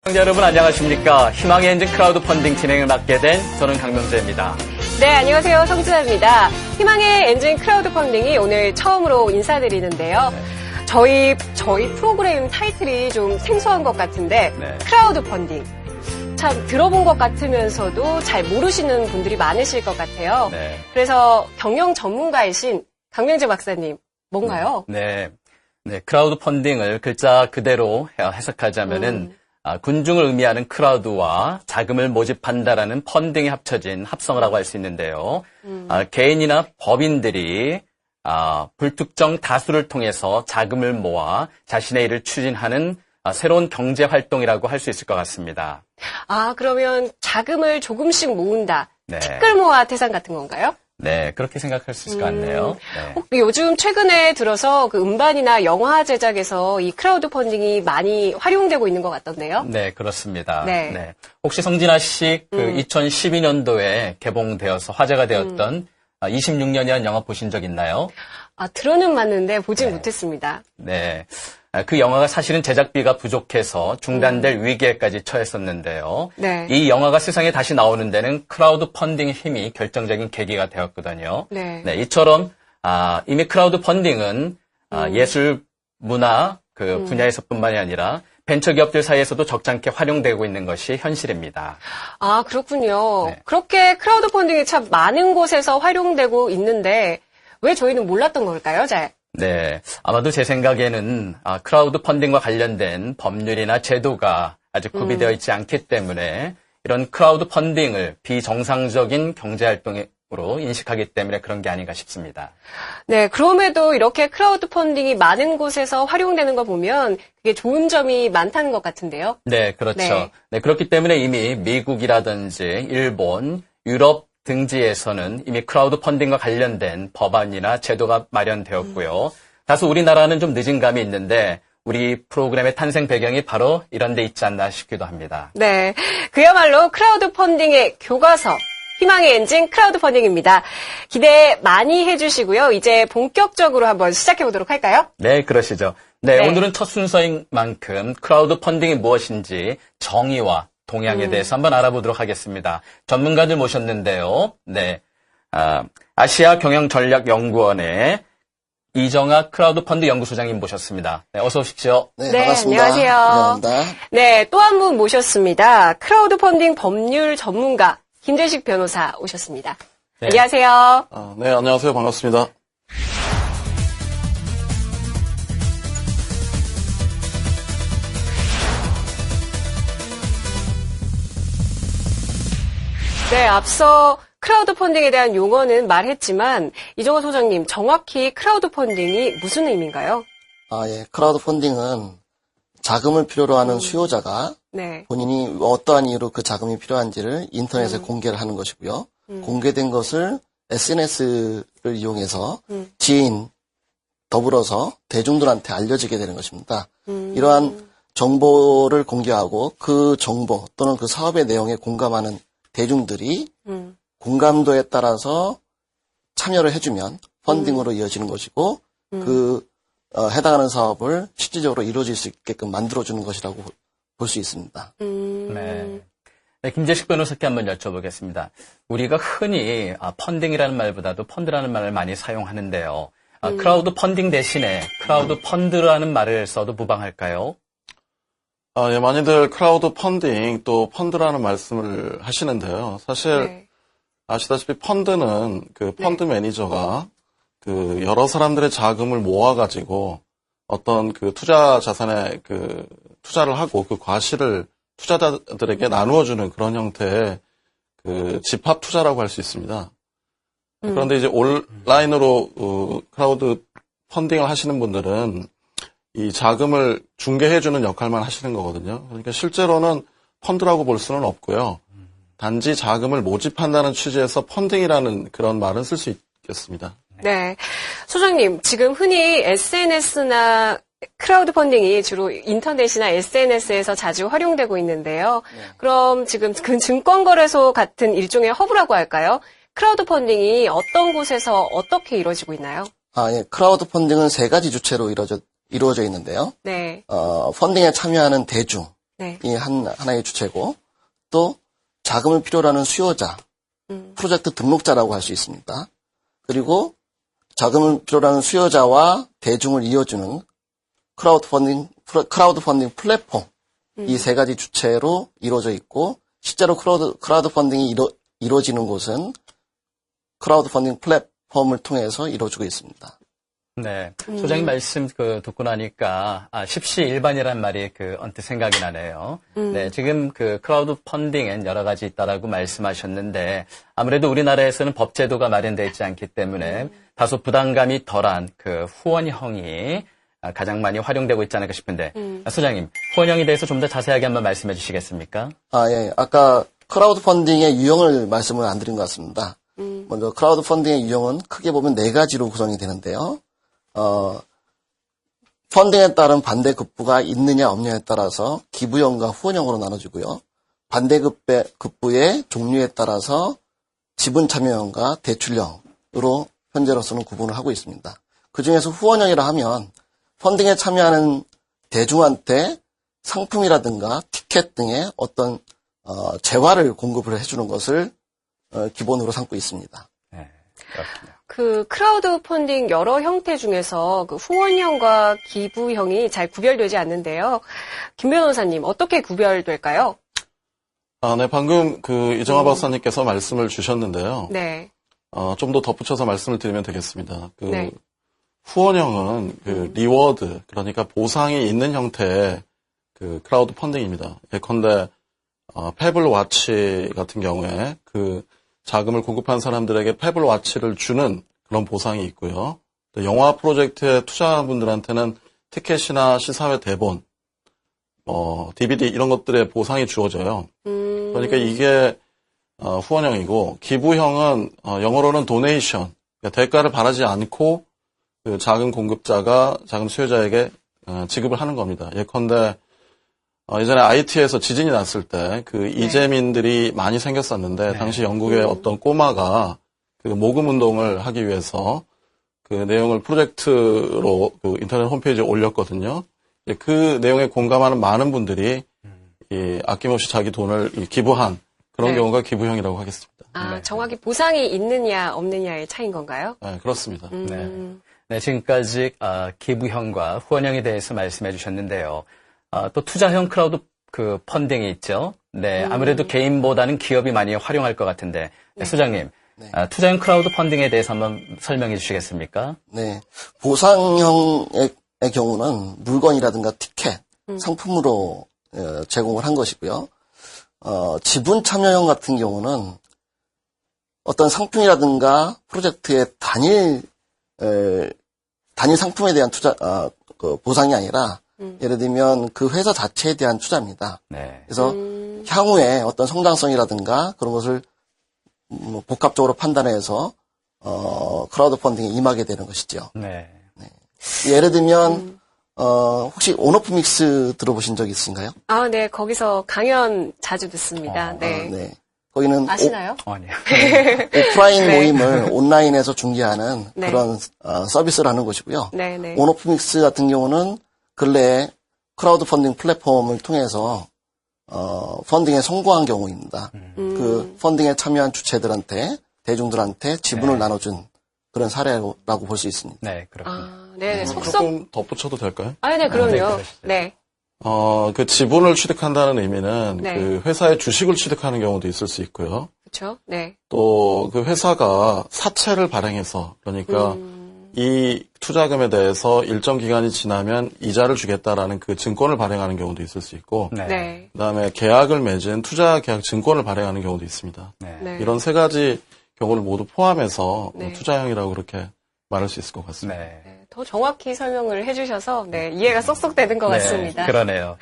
시청자 여러분 안녕하십니까. 희망의 엔진 크라우드 펀딩 진행을 맡게 된 저는 강명재입니다. 네, 안녕하세요. 성진아입니다. 희망의 엔진 크라우드 펀딩이 오늘 처음으로 인사드리는데요. 저희 프로그램 타이틀이 좀 생소한 것 같은데 크라우드 펀딩. 참 들어본 것 같으면서도 잘 모르시는 분들이 많으실 것 같아요. 그래서 경영 전문가이신 강명재 박사님, 뭔가요? 네, 크라우드 펀딩을 글자 그대로 해석하자면은 군중을 의미하는 크라우드와 자금을 모집한다라는 펀딩이 합쳐진 합성어라고 할 수 있는데요. 개인이나 법인들이 불특정 다수를 통해서 자금을 모아 자신의 일을 추진하는 새로운 경제 활동이라고 할 수 있을 것 같습니다. 그러면 자금을 조금씩 모은다. 티끌 모아 태산 같은 건가요? 네, 그렇게 생각할 수 있을 것 같네요. 요즘 최근에 들어서 그 음반이나 영화 제작에서 이 크라우드 펀딩이 많이 활용되고 있는 것 같던데요? 네, 그렇습니다. 네. 혹시 성진아 씨, 2012년도에 개봉되어서 화제가 되었던 26년이라는 영화 보신 적 있나요? 들어는 봤는데 보진 못했습니다. 네. 그 영화가 사실은 제작비가 부족해서 중단될 위기에까지 처했었는데요. 이 영화가 세상에 다시 나오는 데는 크라우드 펀딩의 힘이 결정적인 계기가 되었거든요. 이처럼 이미 크라우드 펀딩은 예술, 문화 그 분야에서뿐만이 아니라 벤처기업들 사이에서도 적잖게 활용되고 있는 것이 현실입니다. 그렇군요. 그렇게 크라우드 펀딩이 참 많은 곳에서 활용되고 있는데 왜 저희는 몰랐던 걸까요, 잘? 네, 아마도 제 생각에는 크라우드 펀딩과 관련된 법률이나 제도가 아직 구비되어 있지 않기 때문에 이런 크라우드 펀딩을 비정상적인 경제활동으로 인식하기 때문에 그런 게 아닌가 싶습니다. 네, 그럼에도 이렇게 크라우드 펀딩이 많은 곳에서 활용되는 거 보면 그게 좋은 점이 많다는 것 같은데요. 네, 그렇죠. 네, 그렇기 때문에 이미 미국이라든지 일본, 유럽 등지에서는 이미 크라우드 펀딩과 관련된 법안이나 제도가 마련되었고요. 다소 우리나라는 좀 늦은 감이 있는데 우리 프로그램의 탄생 배경이 바로 이런 데 있지 않나 싶기도 합니다. 네, 그야말로 크라우드 펀딩의 교과서, 희망의 엔진 크라우드 펀딩입니다. 기대 많이 해주시고요. 이제 본격적으로 한번 시작해보도록 할까요? 네, 그러시죠. 네, 오늘은 첫 순서인 만큼 크라우드 펀딩이 무엇인지 정의와 동향에 대해서 한번 알아보도록 하겠습니다. 전문가들 모셨는데요. 네, 아시아 경영전략연구원의 이정아 크라우드 펀드 연구소장님 모셨습니다. 네, 어서 오십시오. 네, 반갑습니다. 안녕하세요. 감사합니다. 네, 또 한 분 모셨습니다. 크라우드 펀딩 법률 전문가 김재식 변호사 오셨습니다. 네. 안녕하세요. 네, 안녕하세요. 반갑습니다. 네, 앞서 크라우드 펀딩에 대한 용어는 말했지만 이정아 소장님, 정확히 크라우드 펀딩이 무슨 의미인가요? 예. 크라우드 펀딩은 자금을 필요로 하는 수요자가 본인이 어떠한 이유로 그 자금이 필요한지를 인터넷에 공개를 하는 것이고요. 공개된 것을 SNS를 이용해서 지인, 더불어서 대중들한테 알려지게 되는 것입니다. 이러한 정보를 공개하고 그 정보 또는 그 사업의 내용에 공감하는 대중들이 공감도에 따라서 참여를 해주면 펀딩으로 이어지는 것이고 해당하는 사업을 실질적으로 이루어질 수 있게끔 만들어주는 것이라고 볼 수 있습니다. 네, 김재식 변호사께 한번 여쭤보겠습니다. 우리가 흔히 펀딩이라는 말보다도 펀드라는 말을 많이 사용하는데요. 크라우드 펀딩 대신에 크라우드 펀드라는 말을 써도 무방할까요? 예, 많이들 크라우드 펀딩 또 펀드라는 말씀을 하시는데요. 사실 아시다시피 펀드는 그 펀드 매니저가 그 여러 사람들의 자금을 모아가지고 어떤 그 투자 자산에 그 투자를 하고 그 과실을 투자자들에게 나누어주는 그런 형태의 그 집합 투자라고 할 수 있습니다. 그런데 이제 온라인으로 크라우드 펀딩을 하시는 분들은 이 자금을 중개해주는 역할만 하시는 거거든요. 그러니까 실제로는 펀드라고 볼 수는 없고요. 단지 자금을 모집한다는 취지에서 펀딩이라는 그런 말은 쓸 수 있겠습니다. 네. 소장님, 지금 흔히 SNS나 크라우드 펀딩이 주로 인터넷이나 SNS에서 자주 활용되고 있는데요. 그럼 지금 그 증권거래소 같은 일종의 허브라고 할까요? 크라우드 펀딩이 어떤 곳에서 어떻게 이루어지고 있나요? 예. 크라우드 펀딩은 세 가지 주체로 이루어져 있는데요. 펀딩에 참여하는 대중, 네. 하나의 주체고 또 자금을 필요로 하는 수요자, 프로젝트 등록자라고 할 수 있습니다. 그리고 자금을 필요로 하는 수요자와 대중을 이어주는 크라우드 펀딩 플랫폼 이 세 가지 주체로 이루어져 있고 실제로 크라우드 펀딩이 이루어지는 곳은 크라우드 펀딩 플랫폼을 통해서 이루어지고 있습니다. 네. 소장님 말씀 듣고 나니까, 십시일반이란 말이 언뜻 생각이 나네요. 네. 지금 크라우드 펀딩엔 여러 가지 있다라고 말씀하셨는데, 아무래도 우리나라에서는 법 제도가 마련되어 있지 않기 때문에 다소 부담감이 덜한 후원형이 가장 많이 활용되고 있지 않을까 싶은데, 소장님, 후원형에 대해서 좀 더 자세하게 한번 말씀해 주시겠습니까? 예. 아까 크라우드 펀딩의 유형을 말씀을 안 드린 것 같습니다. 먼저 크라우드 펀딩의 유형은 크게 보면 4가지로 구성이 되는데요. 펀딩에 따른 반대 급부가 있느냐 없느냐에 따라서 기부형과 후원형으로 나눠지고요. 반대 급부의 종류에 따라서 지분 참여형과 대출형으로 현재로서는 구분을 하고 있습니다. 그중에서 후원형이라 하면 펀딩에 참여하는 대중한테 상품이라든가 티켓 등의 어떤 재화를 공급을 해주는 것을 기본으로 삼고 있습니다. 네, 그렇군요. 크라우드 펀딩 여러 형태 중에서 후원형과 기부형이 잘 구별되지 않는데요. 김 변호사님, 어떻게 구별될까요? 네, 방금 이정아 박사님께서 말씀을 주셨는데요. 네. 좀 더 덧붙여서 말씀을 드리면 되겠습니다. 네. 후원형은 리워드, 그러니까 보상이 있는 형태의 크라우드 펀딩입니다. 예컨대, 페블 와치 같은 경우에 자금을 공급한 사람들에게 페블 와치를 주는 그런 보상이 있고요. 또 영화 프로젝트에 투자한 분들한테는 티켓이나 시사회 대본, DVD 이런 것들의 보상이 주어져요. 그러니까 이게 후원형이고, 기부형은 영어로는 도네이션, 그러니까 대가를 바라지 않고 자금 공급자가 자금 수요자에게 지급을 하는 겁니다. 예컨대 예전에 IT에서 지진이 났을 때 이재민들이 많이 생겼었는데 당시 영국의 어떤 꼬마가 모금 운동을 하기 위해서 내용을 프로젝트로 인터넷 홈페이지에 올렸거든요. 그 내용에 공감하는 많은 분들이 아낌없이 자기 돈을 기부한 그런 경우가 기부형이라고 하겠습니다. 정확히 보상이 있느냐 없느냐의 차이인 건가요? 네, 그렇습니다. 네, 지금까지 기부형과 후원형에 대해서 말씀해 주셨는데요. 또 투자형 크라우드 펀딩이 있죠. 네, 아무래도 개인보다는 기업이 많이 활용할 것 같은데, 소장님, 투자형 크라우드 펀딩에 대해서 한번 설명해 주시겠습니까? 네, 보상형의 경우는 물건이라든가 티켓, 상품으로 제공을 한 것이고요. 지분 참여형 같은 경우는 어떤 상품이라든가 프로젝트의 단일 상품에 대한 보상이 아니라 예를 들면 그 회사 자체에 대한 투자입니다. 네. 그래서 향후에 어떤 성장성이라든가 그런 것을 복합적으로 판단해서 크라우드 펀딩에 임하게 되는 것이죠. 네. 예를 들면 혹시 온오프 믹스 들어보신 적 있으신가요? 네. 거기서 강연 자주 듣습니다. 네. 거기는 아시나요? 아니요. 오프라인 모임을 온라인에서 중계하는 그런 서비스를 하는 곳이고요. 온오프 믹스 같은 경우는 근래에 크라우드 펀딩 플랫폼을 통해서 펀딩에 성공한 경우입니다. 그 펀딩에 참여한 주체들한테 대중들한테 지분을 나눠준 그런 사례라고 볼 수 있습니다. 네, 그렇군요. 네, 조금 덧붙여도 될까요? 네, 그럼요. 네. 그 지분을 취득한다는 의미는 그 회사의 주식을 취득하는 경우도 있을 수 있고요. 그렇죠. 네. 또 그 회사가 사채를 발행해서 그러니까 이 투자금에 대해서 일정 기간이 지나면 이자를 주겠다라는 그 증권을 발행하는 경우도 있을 수 있고, 그다음에 계약을 맺은 투자 계약 증권을 발행하는 경우도 있습니다. 이런 세 가지 경우를 모두 포함해서 투자형이라고 그렇게 말할 수 있을 것 같습니다. 더 정확히 설명을 해주셔서 이해가 쏙쏙 되는 것 같습니다. 그러네요.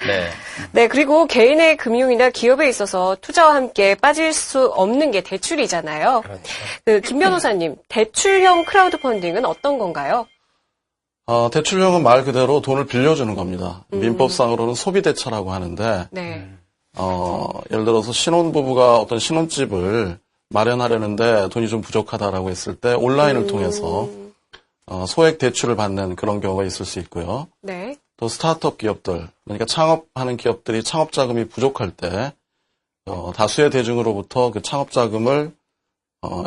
네, 그리고 개인의 금융이나 기업에 있어서 투자와 함께 빠질 수 없는 게 대출이잖아요. 그렇죠. 김 변호사님, 대출형 크라우드 펀딩은 어떤 건가요? 대출형은 말 그대로 돈을 빌려주는 겁니다. 민법상으로는 소비대차라고 하는데, 예를 들어서 신혼부부가 어떤 신혼집을 마련하려는데 돈이 좀 부족하다라고 했을 때 온라인을 통해서 소액 대출을 받는 그런 경우가 있을 수 있고요. 또 스타트업 기업들, 그러니까 창업하는 기업들이 창업 자금이 부족할 때 다수의 대중으로부터 그 창업 자금을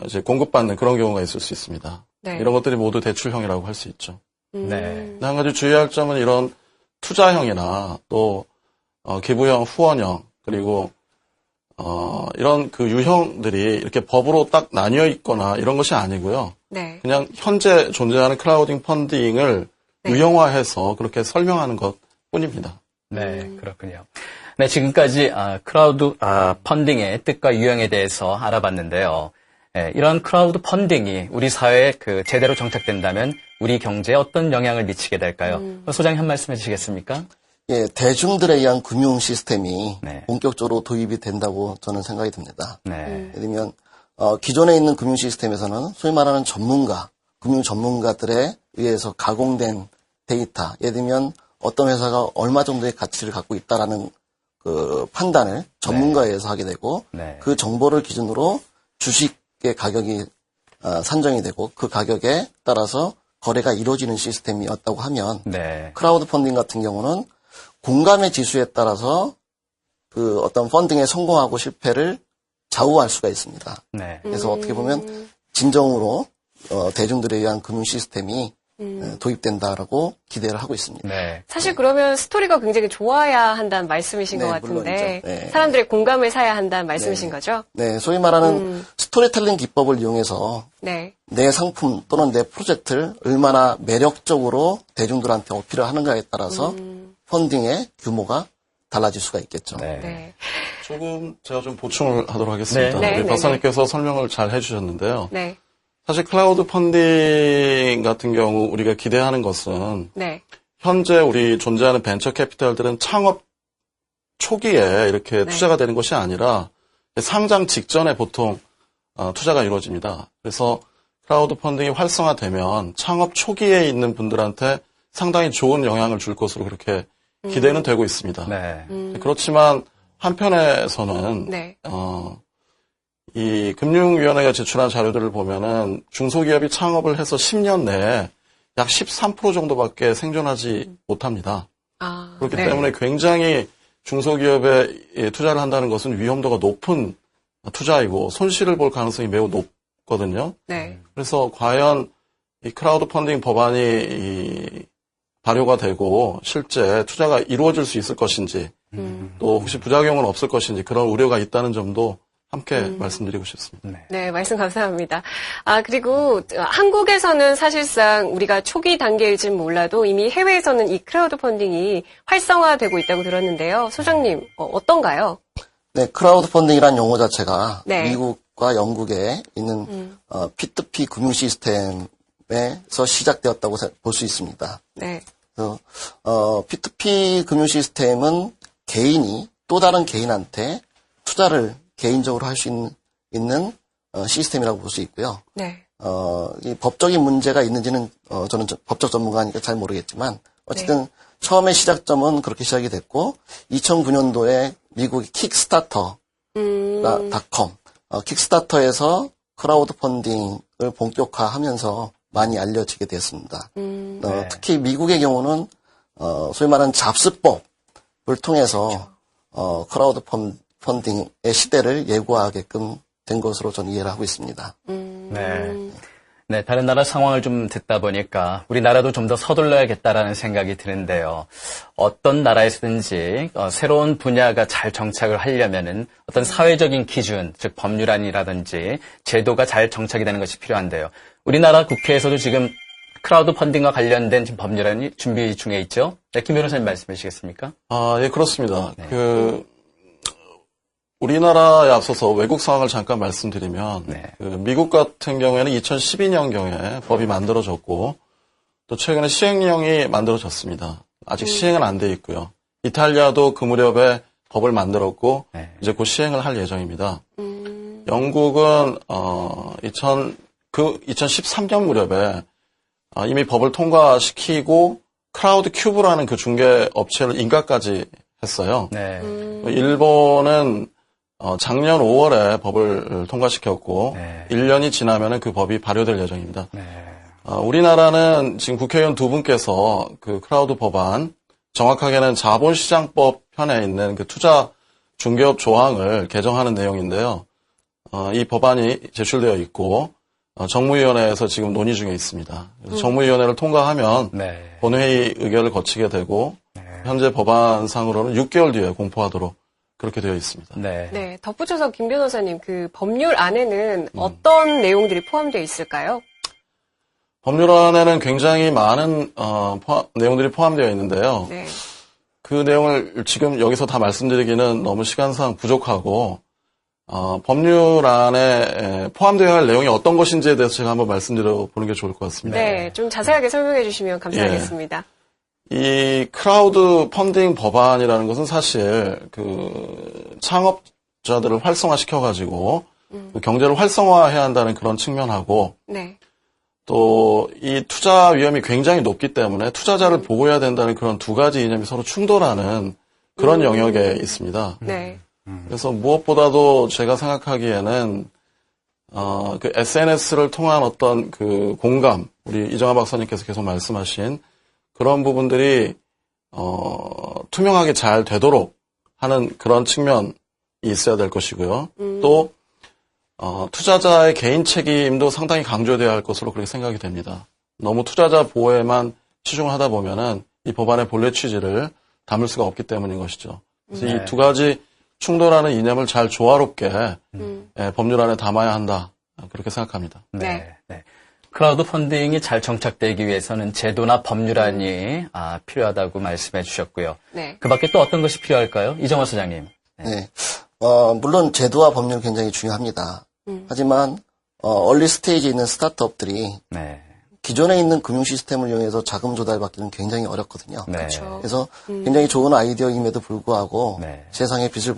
이제 공급받는 그런 경우가 있을 수 있습니다. 네. 이런 것들이 모두 대출형이라고 할 수 있죠. 네. 한 가지 주의할 점은 이런 투자형이나 또 기부형, 후원형, 그리고 이런 그 유형들이 이렇게 법으로 딱 나뉘어 있거나 이런 것이 아니고요. 네. 그냥 현재 존재하는 크라우딩 펀딩을 네. 유형화해서 그렇게 설명하는 것 뿐입니다. 네, 그렇군요. 네, 지금까지 크라우드 펀딩의 뜻과 유형에 대해서 알아봤는데요. 네, 이런 크라우드 펀딩이 우리 사회에 제대로 정착된다면 우리 경제에 어떤 영향을 미치게 될까요? 소장님 한 말씀 해주시겠습니까? 예, 대중들에 의한 금융 시스템이 네. 본격적으로 도입이 된다고 저는 생각이 듭니다. 네. 예를 들면 기존에 있는 금융 시스템에서는 소위 말하는 금융 전문가들에 의해서 가공된 데이터, 예를 들면 어떤 회사가 얼마 정도의 가치를 갖고 있다라는 그 판단을 전문가에 의해서 하게 되고 네. 그 정보를 기준으로 주식의 가격이 산정이 되고 그 가격에 따라서 거래가 이루어지는 시스템이었다고 하면 네. 크라우드 펀딩 같은 경우는 공감의 지수에 따라서 그 어떤 펀딩에 성공하고 실패를 좌우할 수가 있습니다. 네. 그래서 어떻게 보면 진정으로 대중들에 의한 금융 시스템이 도입된다라고 기대를 하고 있습니다. 네. 사실 그러면 스토리가 굉장히 좋아야 한다는 말씀이신 네, 것 같은데 네. 사람들의 공감을 사야 한다는 말씀이신 네. 거죠? 네, 소위 말하는 스토리텔링 기법을 이용해서 네. 내 상품 또는 내 프로젝트를 얼마나 매력적으로 대중들한테 어필을 하는가에 따라서 펀딩의 규모가 달라질 수가 있겠죠. 네. 네. 조금 제가 좀 보충을 하도록 하겠습니다. 네. 우리 박사님께서 설명을 잘 해주셨는데요. 네. 사실 클라우드 펀딩 같은 경우 우리가 기대하는 것은 네. 현재 우리 존재하는 벤처 캐피탈들은 창업 초기에 이렇게 네. 투자가 되는 것이 아니라 상장 직전에 보통 투자가 이루어집니다. 그래서 클라우드 펀딩이 활성화되면 창업 초기에 있는 분들한테 상당히 좋은 영향을 줄 것으로 그렇게 기대는 되고 있습니다. 네. 그렇지만 한편에서는 네. 이 금융위원회가 제출한 자료들을 보면은 중소기업이 창업을 해서 10년 내에 약 13% 정도밖에 생존하지 못합니다. 그렇기 네. 때문에 굉장히 중소기업에 투자를 한다는 것은 위험도가 높은 투자이고 손실을 볼 가능성이 매우 높거든요. 네. 그래서 과연 이 크라우드 펀딩 법안이 발효가 되고 실제 투자가 이루어질 수 있을 것인지 또 혹시 부작용은 없을 것인지 그런 우려가 있다는 점도 함께 말씀드리고 싶습니다. 네. 네, 말씀 감사합니다. 그리고 한국에서는 사실상 우리가 초기 단계일진 몰라도 이미 해외에서는 이 크라우드 펀딩이 활성화되고 있다고 들었는데요. 소장님, 어떤가요? 네, 크라우드 펀딩이란 용어 자체가 네. 미국과 영국에 있는 P2P 금융 시스템에서 시작되었다고 볼 수 있습니다. 네. 그래서 P2P 금융 시스템은 개인이 또 다른 개인한테 투자를 개인적으로 할 수 있는 시스템이라고 볼 수 있고요. 네. 이 법적인 문제가 있는지는 저는 법적 전문가니까 잘 모르겠지만 어쨌든 네. 처음에 시작점은 그렇게 시작이 됐고 2009년도에 미국의 킥스타터 .com 킥스타터에서 크라우드 펀딩을 본격화하면서 많이 알려지게 됐습니다. 네. 특히 미국의 경우는 소위 말하는 잡스법을 통해서 크라우드 펀딩의 시대를 예고하게끔 된 것으로 저는 이해를 하고 있습니다. 네. 네, 다른 나라 상황을 좀 듣다 보니까 우리나라도 좀 더 서둘러야겠다라는 생각이 드는데요. 어떤 나라에서든지 새로운 분야가 잘 정착을 하려면은 어떤 사회적인 기준, 즉 법률안이라든지 제도가 잘 정착이 되는 것이 필요한데요. 우리나라 국회에서도 지금 크라우드 펀딩과 관련된 지금 법률안이 준비 중에 있죠? 네, 김 변호사님 말씀해 주시겠습니까? 예, 그렇습니다. 네. 우리나라에 앞서서 외국 상황을 잠깐 말씀드리면, 네. 미국 같은 경우에는 2012년경에 법이 만들어졌고, 또 최근에 시행령이 만들어졌습니다. 아직 시행은 안 돼 있고요. 이탈리아도 그 무렵에 법을 만들었고, 네. 이제 곧 시행을 할 예정입니다. 영국은, 2013년 무렵에, 이미 법을 통과시키고, 크라우드 큐브라는 그 중개 업체를 인가까지 했어요. 네. 일본은, 작년 5월에 법을 통과시켰고, 네. 1년이 지나면은 그 법이 발효될 예정입니다. 네. 우리나라는 지금 국회의원 두 분께서 그 크라우드 법안 정확하게는 자본시장법 편에 있는 그 투자 중개업 조항을 개정하는 내용인데요. 이 법안이 제출되어 있고 정무위원회에서 지금 논의 중에 있습니다. 그래서 정무위원회를 통과하면 네. 본회의 의결을 거치게 되고 네. 현재 법안상으로는 6개월 뒤에 공포하도록 그렇게 되어 있습니다. 네. 네, 덧붙여서 김 변호사님, 그 법률 안에는 어떤 내용들이 포함되어 있을까요? 법률안에는 굉장히 많은 내용들이 포함되어 있는데요. 네. 그 내용을 지금 여기서 다 말씀드리기는 너무 시간상 부족하고 법률안에 포함되어야 할 내용이 어떤 것인지에 대해서 제가 한번 말씀드려 보는 게 좋을 것 같습니다. 네, 좀 자세하게 설명해 주시면 감사하겠습니다. 이 크라우드 펀딩 법안이라는 것은 사실 그 창업자들을 활성화시켜가지고 경제를 활성화해야 한다는 그런 측면하고 네. 또 이 투자 위험이 굉장히 높기 때문에 투자자를 보호해야 된다는 그런 두 가지 이념이 서로 충돌하는 그런 영역에 있습니다. 네. 그래서 무엇보다도 제가 생각하기에는 그 SNS를 통한 어떤 그 공감, 우리 이정하 박사님께서 계속 말씀하신 그런 부분들이 투명하게 잘 되도록 하는 그런 측면이 있어야 될 것이고요. 또 투자자의 개인 책임도 상당히 강조되어야 할 것으로 그렇게 생각이 됩니다. 너무 투자자 보호에만 치중을 하다 보면은 이 법안의 본래 취지를 담을 수가 없기 때문인 것이죠. 그래서 이 두 가지 충돌하는 이념을 잘 조화롭게 법률안에 담아야 한다. 그렇게 생각합니다. 네. 네. 크라우드 펀딩이 잘 정착되기 위해서는 제도나 법률안이 필요하다고 말씀해 주셨고요. 네. 그 밖에 또 어떤 것이 필요할까요? 이정호 소장님. 네. 물론 제도와 법률 굉장히 중요합니다. 하지만 얼리 스테이지에 있는 스타트업들이 네. 기존에 있는 금융 시스템을 이용해서 자금 조달받기는 굉장히 어렵거든요. 네. 그렇죠. 그래서 굉장히 좋은 아이디어임에도 불구하고 네. 세상의 빛을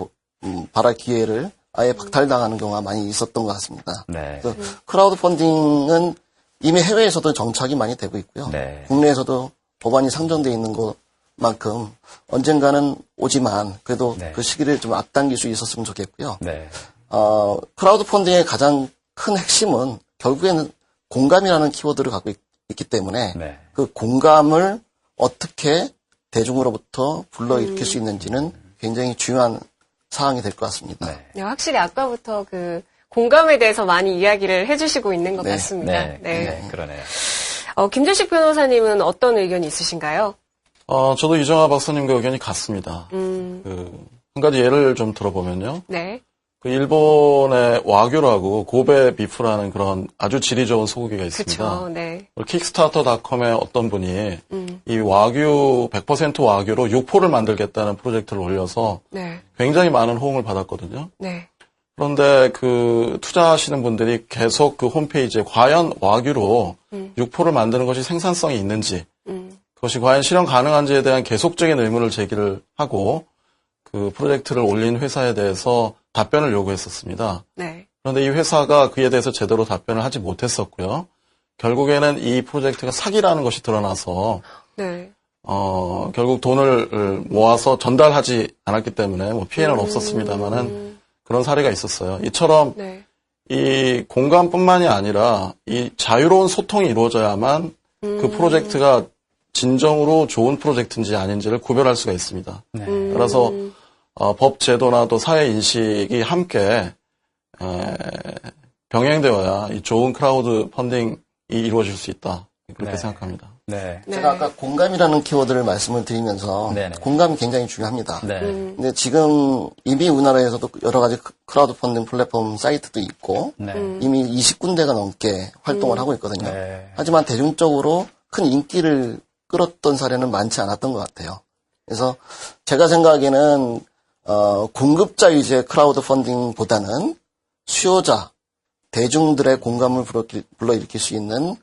발할 기회를 아예 박탈당하는 경우가 많이 있었던 것 같습니다. 네. 그래서 크라우드 펀딩은 이미 해외에서도 정착이 많이 되고 있고요. 네. 국내에서도 법안이 상정되어 있는 것만큼 언젠가는 오지만 그래도 네. 그 시기를 좀 앞당길 수 있었으면 좋겠고요. 네. 크라우드 펀딩의 가장 큰 핵심은 결국에는 공감이라는 키워드를 갖고 있기 때문에 네. 그 공감을 어떻게 대중으로부터 불러일으킬 수 있는지는 굉장히 중요한 사항이 될 것 같습니다. 네. 네, 확실히 아까부터 그 공감에 대해서 많이 이야기를 해주시고 있는 것 네. 같습니다. 네. 네. 그러네요. 김재식 변호사님은 어떤 의견이 있으신가요? 저도 이정하 박사님과 의견이 같습니다. 한 가지 예를 좀 들어보면요. 네. 그 일본의 와규라고 고베 비프라는 그런 아주 질이 좋은 소고기가 있습니다. 그렇죠. 네. 킥스타터닷컴의 어떤 분이 이 와규 100% 와규로 육포를 만들겠다는 프로젝트를 올려서 네. 굉장히 많은 호응을 받았거든요. 네. 그런데 그 투자하시는 분들이 계속 그 홈페이지에 과연 와규로 육포를 만드는 것이 생산성이 있는지 그것이 과연 실현 가능한지에 대한 계속적인 의문을 제기를 하고 그 프로젝트를 올린 회사에 대해서 답변을 요구했었습니다. 네. 그런데 이 회사가 그에 대해서 제대로 답변을 하지 못했었고요. 결국에는 이 프로젝트가 사기라는 것이 드러나서 네. 결국 돈을 모아서 전달하지 않았기 때문에 뭐 피해는 없었습니다만은 그런 사례가 있었어요. 이처럼 네. 이 공감뿐만이 아니라 이 자유로운 소통이 이루어져야만 그 프로젝트가 진정으로 좋은 프로젝트인지 아닌지를 구별할 수가 있습니다. 네. 따라서 법 제도나 또 사회 인식이 함께 병행되어야 이 좋은 크라우드 펀딩이 이루어질 수 있다. 그렇게 네. 생각합니다. 네. 제가 아까 공감이라는 키워드를 말씀을 드리면서 네네. 공감이 굉장히 중요합니다. 네. 근데 지금 이미 우리나라에서도 여러 가지 크라우드 펀딩 플랫폼 사이트도 있고 네. 이미 20군데가 넘게 활동을 하고 있거든요. 네. 하지만 대중적으로 큰 인기를 끌었던 사례는 많지 않았던 것 같아요. 그래서 제가 생각하기에는 공급자 위주의 크라우드 펀딩보다는 수요자, 대중들의 공감을 불러일으킬 수 있는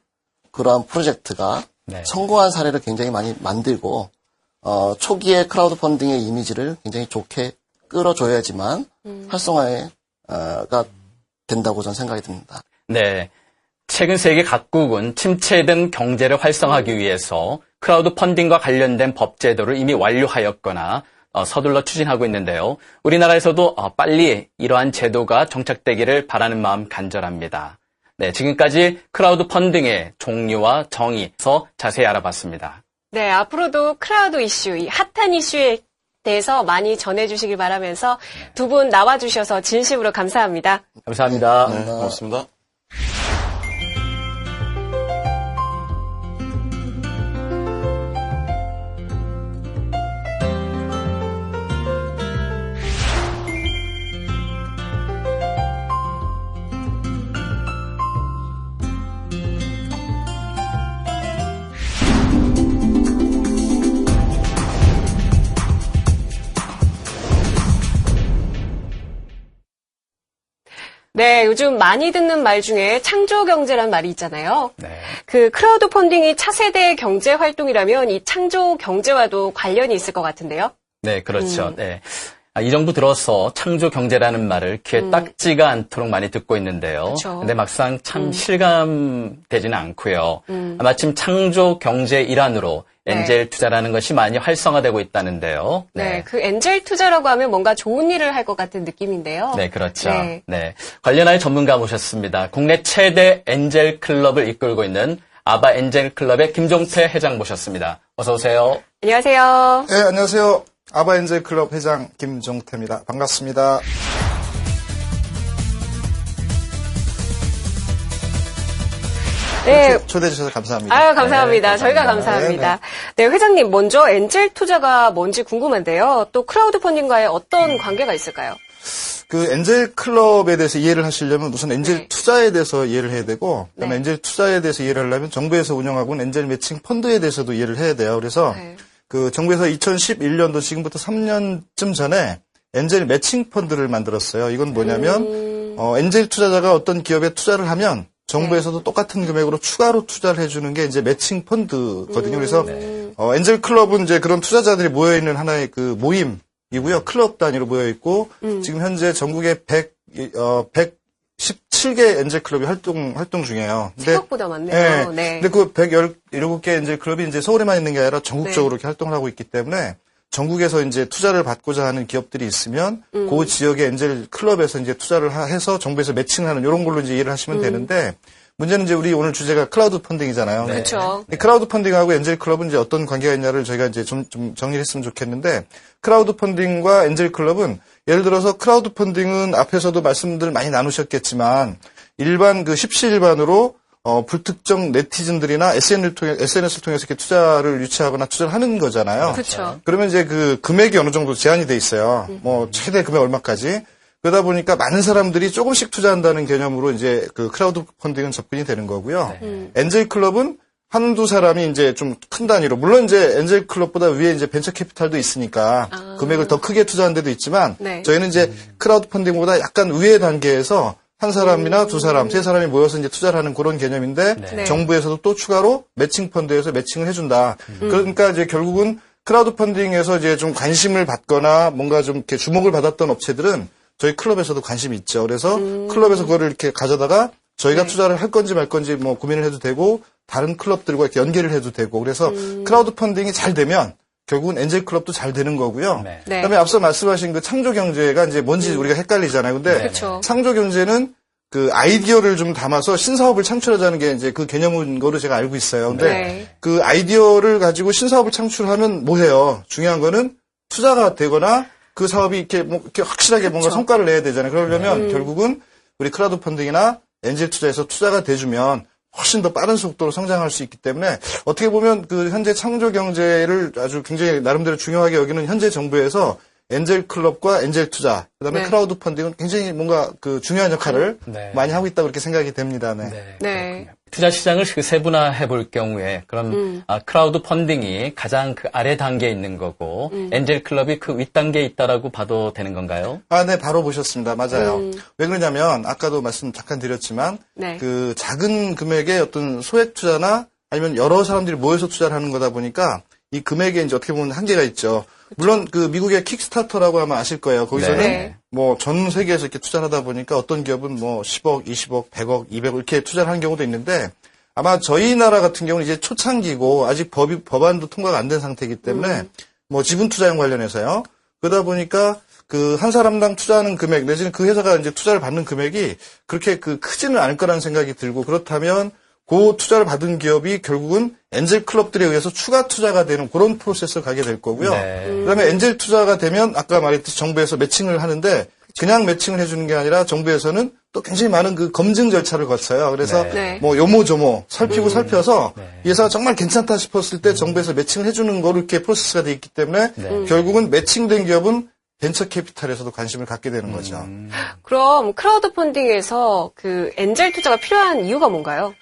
그러한 프로젝트가 네. 성공한 사례를 굉장히 많이 만들고 초기에 크라우드 펀딩의 이미지를 굉장히 좋게 끌어줘야지만 활성화가 된다고 저는 생각이 듭니다. 네. 최근 세계 각국은 침체된 경제를 활성화하기 위해서 크라우드 펀딩과 관련된 법 제도를 이미 완료하였거나 서둘러 추진하고 있는데요. 우리나라에서도 빨리 이러한 제도가 정착되기를 바라는 마음 간절합니다. 네, 지금까지 크라우드 펀딩의 종류와 정의에서 자세히 알아봤습니다. 네, 앞으로도 크라우드 이슈, 이 핫한 이슈에 대해서 많이 전해주시길 바라면서 두 분 나와주셔서 진심으로 감사합니다. 감사합니다. 네, 고맙습니다. 네, 요즘 많이 듣는 말 중에 창조경제란 말이 있잖아요. 네. 그 크라우드 펀딩이 차세대 경제 활동이라면 이 창조경제와도 관련이 있을 것 같은데요. 네, 그렇죠. 네. 이 정부 들어서 창조경제라는 말을 귀에 딱지가 않도록 많이 듣고 있는데요. 그렇죠. 근데 막상 참 실감되지는 않고요. 마침 창조경제 일환으로 엔젤 투자라는 것이 많이 활성화되고 있다는데요. 네, 그 엔젤 투자라고 하면 뭔가 좋은 일을 할 것 같은 느낌인데요. 네, 그렇죠. 네. 관련하여 전문가 모셨습니다. 국내 최대 엔젤 클럽을 이끌고 있는 아바 엔젤 클럽의 김종태 회장 모셨습니다. 어서 오세요. 안녕하세요. 네, 안녕하세요. 아바 엔젤 클럽 회장 김종태입니다. 반갑습니다. 네. 초대해 주셔서 감사합니다. 아유, 감사합니다. 저희가 감사합니다. 네, 회장님, 먼저 엔젤 투자가 뭔지 궁금한데요. 또 크라우드 펀딩과의 어떤 관계가 있을까요? 그 엔젤 클럽에 대해서 이해를 하시려면 우선 엔젤 투자에 대해서 이해를 해야 되고, 그다음에 엔젤 투자에 대해서 이해를 하려면 정부에서 운영하고 있는 엔젤 매칭 펀드에 대해서도 이해를 해야 돼요. 그래서 그 정부에서 2011년도 지금부터 3년쯤 전에 엔젤 매칭 펀드를 만들었어요. 이건 뭐냐면 엔젤 투자자가 어떤 기업에 투자를 하면 정부에서도 똑같은 금액으로 추가로 투자를 해주는 게 이제 매칭 펀드거든요. 그래서 엔젤 클럽은 이제 그런 투자자들이 모여 있는 하나의 그 모임이고요. 클럽 단위로 모여 있고 지금 현재 전국에 117개 엔젤 클럽이 활동 중이에요. 근데, 생각보다 많네요. 네. 근데 그 117개 엔젤 클럽이 이제 서울에만 있는 게 아니라 전국적으로 이렇게 활동을 하고 있기 때문에 전국에서 이제 투자를 받고자 하는 기업들이 있으면 그 지역의 엔젤 클럽에서 이제 투자를 해서 정부에서 매칭하는 이런 걸로 이제 이해를 하시면 되는데 문제는 이제 우리 오늘 주제가 크라우드 펀딩이잖아요. 네. 그렇죠. 크라우드 펀딩하고 엔젤 클럽은 이제 어떤 관계가 있냐를 저희가 이제 좀 정리를 했으면 좋겠는데 크라우드 펀딩과 엔젤 클럽은 예를 들어서 크라우드 펀딩은 앞에서도 말씀들 많이 나누셨겠지만 일반 그 십시일반으로 불특정 네티즌들이나 SNS를 통해서 이렇게 투자를 유치하거나 투자를 하는 거잖아요. 그렇죠. 그러면 이제 그 금액이 어느 정도 제한이 돼 있어요. 뭐 최대 금액 얼마까지. 그러다 보니까 많은 사람들이 조금씩 투자한다는 개념으로 이제 그 크라우드 펀딩은 접근이 되는 거고요. 엔젤 클럽은 한두 사람이 이제 좀 큰 단위로, 물론 이제 엔젤 클럽보다 위에 이제 벤처 캐피탈도 있으니까 금액을 더 크게 투자한 데도 있지만 저희는 이제 크라우드 펀딩보다 약간 위의 단계에서 한 사람이나 두 사람, 세 사람이 모여서 이제 투자를 하는 그런 개념인데 정부에서도 또 추가로 매칭 펀드에서 매칭을 해준다. 그러니까 이제 결국은 크라우드 펀딩에서 이제 좀 관심을 받거나 뭔가 좀 이렇게 주목을 받았던 업체들은 저희 클럽에서도 관심이 있죠. 그래서 클럽에서 그거를 이렇게 가져다가 저희가 투자를 할 건지 말 건지 뭐 고민을 해도 되고 다른 클럽들과 이렇게 연계를 해도 되고 그래서 크라우드 펀딩이 잘 되면 결국은 엔젤 클럽도 잘 되는 거고요. 그다음에 앞서 말씀하신 그 창조 경제가 이제 뭔지 우리가 헷갈리잖아요. 근데 창조 경제는 그 아이디어를 좀 담아서 신사업을 창출하자는 게 이제 그 개념인 거로 제가 알고 있어요. 근데 그 아이디어를 가지고 신사업을 창출하면 뭐 해요? 중요한 거는 투자가 되거나 그 사업이 이렇게 뭐 이렇게 확실하게 뭔가 성과를 내야 되잖아요. 그러려면 결국은 우리 크라우드 펀딩이나 엔젤 투자에서 투자가 돼주면 훨씬 더 빠른 속도로 성장할 수 있기 때문에 어떻게 보면 그 현재 창조 경제를 아주 굉장히 나름대로 중요하게 여기는 현재 정부에서 엔젤 클럽과 엔젤 투자, 그다음에 크라우드 펀딩은 굉장히 뭔가 그 중요한 역할을 많이 하고 있다고 그렇게 생각이 됩니다. 네. 투자 시장을 그 세분화해 볼 경우에 그럼 크라우드 펀딩이 가장 그 아래 단계에 있는 거고 엔젤 클럽이 그 윗 단계에 있다라고 봐도 되는 건가요? 네, 바로 보셨습니다. 맞아요. 왜 그러냐면 아까도 말씀 잠깐 드렸지만 그 작은 금액의 어떤 소액 투자나 아니면 여러 사람들이 모여서 투자를 하는 거다 보니까 이 금액에 이제 어떻게 보면 한계가 있죠. 물론 그 미국의 킥스타터라고 하면 아실 거예요. 거기서는 뭐 전 세계에서 이렇게 투자를 하다 보니까 어떤 기업은 뭐 10억, 20억, 100억, 200억 이렇게 투자를 하는 경우도 있는데 아마 저희 나라 같은 경우는 이제 초창기고 아직 법안도 통과가 안 된 상태이기 때문에 뭐 지분 투자형 관련해서요. 그러다 보니까 그 한 사람당 투자하는 금액 내지는 그 회사가 이제 투자를 받는 금액이 그렇게 그 크지는 않을 거라는 생각이 들고 그렇다면 그 투자를 받은 기업이 결국은 엔젤 클럽들에 의해서 추가 투자가 되는 그런 프로세스를 가게 될 거고요. 그다음에 엔젤 투자가 되면 아까 말했듯이 정부에서 매칭을 하는데 그냥 매칭을 해주는 게 아니라 정부에서는 또 굉장히 많은 그 검증 절차를 거쳐요. 그래서 뭐 요모조모 살펴서 이 회사가 정말 괜찮다 싶었을 때 정부에서 매칭을 해주는 거로 이렇게 프로세스가 돼 있기 때문에 결국은 매칭된 기업은 벤처 캐피탈에서도 관심을 갖게 되는 거죠. 그럼 크라우드 펀딩에서 그 엔젤 투자가 필요한 이유가 뭔가요?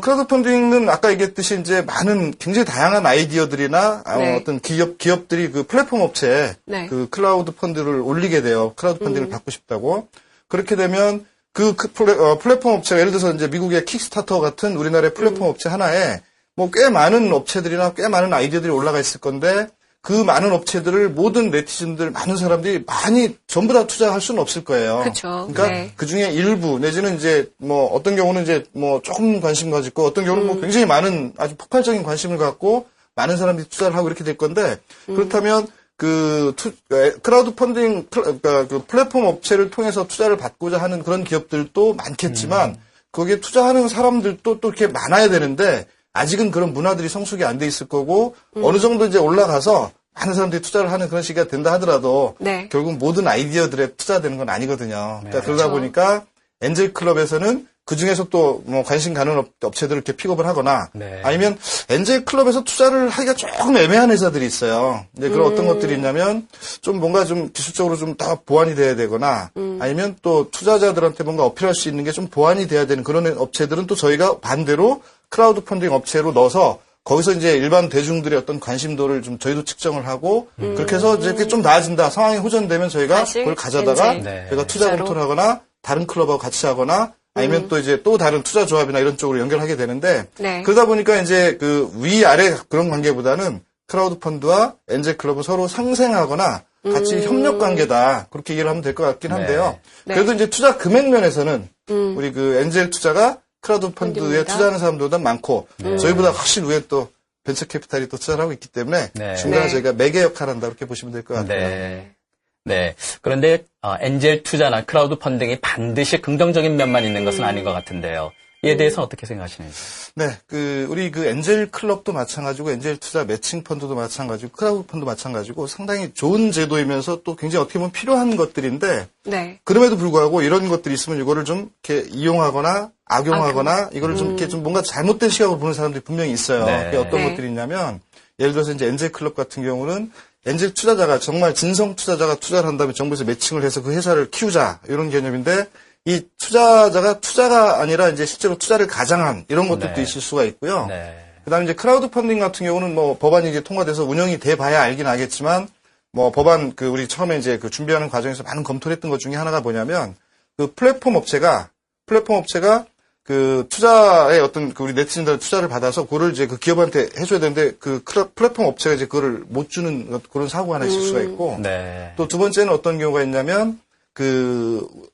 크라우드 펀딩은 아까 얘기했듯이 이제 많은 굉장히 다양한 아이디어들이나 어떤 기업들이 그 플랫폼 업체에 그 클라우드 펀드를 올리게 돼요. 크라우드 펀딩을 받고 싶다고. 그렇게 되면 그 플랫폼 업체가 예를 들어서 이제 미국의 킥스타터 같은 우리나라의 플랫폼 업체 하나에 뭐 꽤 많은 업체들이나 꽤 많은 아이디어들이 올라가 있을 건데 그 많은 업체들을 모든 네티즌들, 많은 사람들이 많이 전부 다 투자할 수는 없을 거예요. 그렇죠. 그러니까 그 중에 일부 내지는 이제 뭐 어떤 경우는 이제 뭐 조금 관심 가지고 어떤 경우는 뭐 굉장히 많은 아주 폭발적인 관심을 갖고 많은 사람들이 투자를 하고 이렇게 될 건데 그렇다면 크라우드 펀딩, 그러니까 그 플랫폼 업체를 통해서 투자를 받고자 하는 그런 기업들도 많겠지만 거기에 투자하는 사람들도 또 이렇게 많아야 되는데 아직은 그런 문화들이 성숙이 안 돼 있을 거고 어느 정도 이제 올라가서 많은 사람들이 투자를 하는 그런 시기가 된다 하더라도 결국 모든 아이디어들에 투자되는 건 아니거든요. 그러니까 그러다 보니까 엔젤 클럽에서는 그 중에서 또 뭐 관심 가는 업체들을 이렇게 픽업을 하거나 아니면 엔젤 클럽에서 투자를 하기가 조금 애매한 회사들이 있어요. 근데 그런 어떤 것들이 있냐면 좀 뭔가 좀 기술적으로 좀 다 보완이 돼야 되거나 아니면 또 투자자들한테 뭔가 어필할 수 있는 게 좀 보완이 돼야 되는 그런 업체들은 또 저희가 반대로 크라우드 펀딩 업체로 넣어서 거기서 이제 일반 대중들의 어떤 관심도를 좀 저희도 측정을 하고 그렇게 해서 이제 좀 나아진다. 상황이 호전되면 저희가 그걸 가져다가 저희가 투자 검토를 하거나 다른 클럽하고 같이 하거나 아니면 또 이제 또 다른 투자 조합이나 이런 쪽으로 연결하게 되는데 그러다 보니까 이제 그 위아래 그런 관계보다는 크라우드 펀드와 엔젤 클럽은 서로 상생하거나 같이 협력 관계다. 그렇게 얘기를 하면 될 것 같긴 한데요. 그래도 이제 투자 금액 면에서는 우리 그 엔젤 투자가 크라우드 펀드에 투자하는 사람들보다 많고 저희보다 훨씬 위에 또 벤처 캐피탈이 또 투자를 하고 있기 때문에 중간에 저희가 매개 역할을 한다 그렇게 보시면 될 것 같아요. 네. 그런데 엔젤 투자나 크라우드 펀딩이 반드시 긍정적인 면만 있는 것은 아닌 것 같은데요. 이에 대해서는 어떻게 생각하시는지? 네, 우리 엔젤 클럽도 마찬가지고, 엔젤 투자 매칭 펀드도 마찬가지고, 크라우드 펀드 마찬가지고, 상당히 좋은 제도이면서 또 굉장히 어떻게 보면 필요한 것들인데, 그럼에도 불구하고 이런 것들이 있으면 이거를 좀 이렇게 이용하거나, 악용하거나, 이거를 좀 이렇게 좀 뭔가 잘못된 시각으로 보는 사람들이 분명히 있어요. 그게 어떤 것들이 있냐면, 예를 들어서 이제 엔젤 클럽 같은 경우는, 엔젤 투자자가 정말 진성 투자자가 투자를 한 다음에 정부에서 매칭을 해서 그 회사를 키우자, 이런 개념인데, 이 투자자가 투자가 아니라 이제 실제로 투자를 가장한 이런 것들도 있을 수가 있고요. 그다음에 이제 크라우드 펀딩 같은 경우는 뭐 법안이 이제 통과돼서 운영이 돼 봐야 알긴 알겠지만 뭐 법안 우리 처음에 이제 준비하는 과정에서 많은 검토를 했던 것 중에 하나가 뭐냐면 그 플랫폼 업체가 그 투자에 어떤 우리 네티즌들 투자를 받아서 그거를 이제 그 기업한테 해줘야 되는데 그 플랫폼 업체가 이제 그거를 못 주는 그런 사고가 하나 있을 수가 있고 또 두 번째는 어떤 경우가 있냐면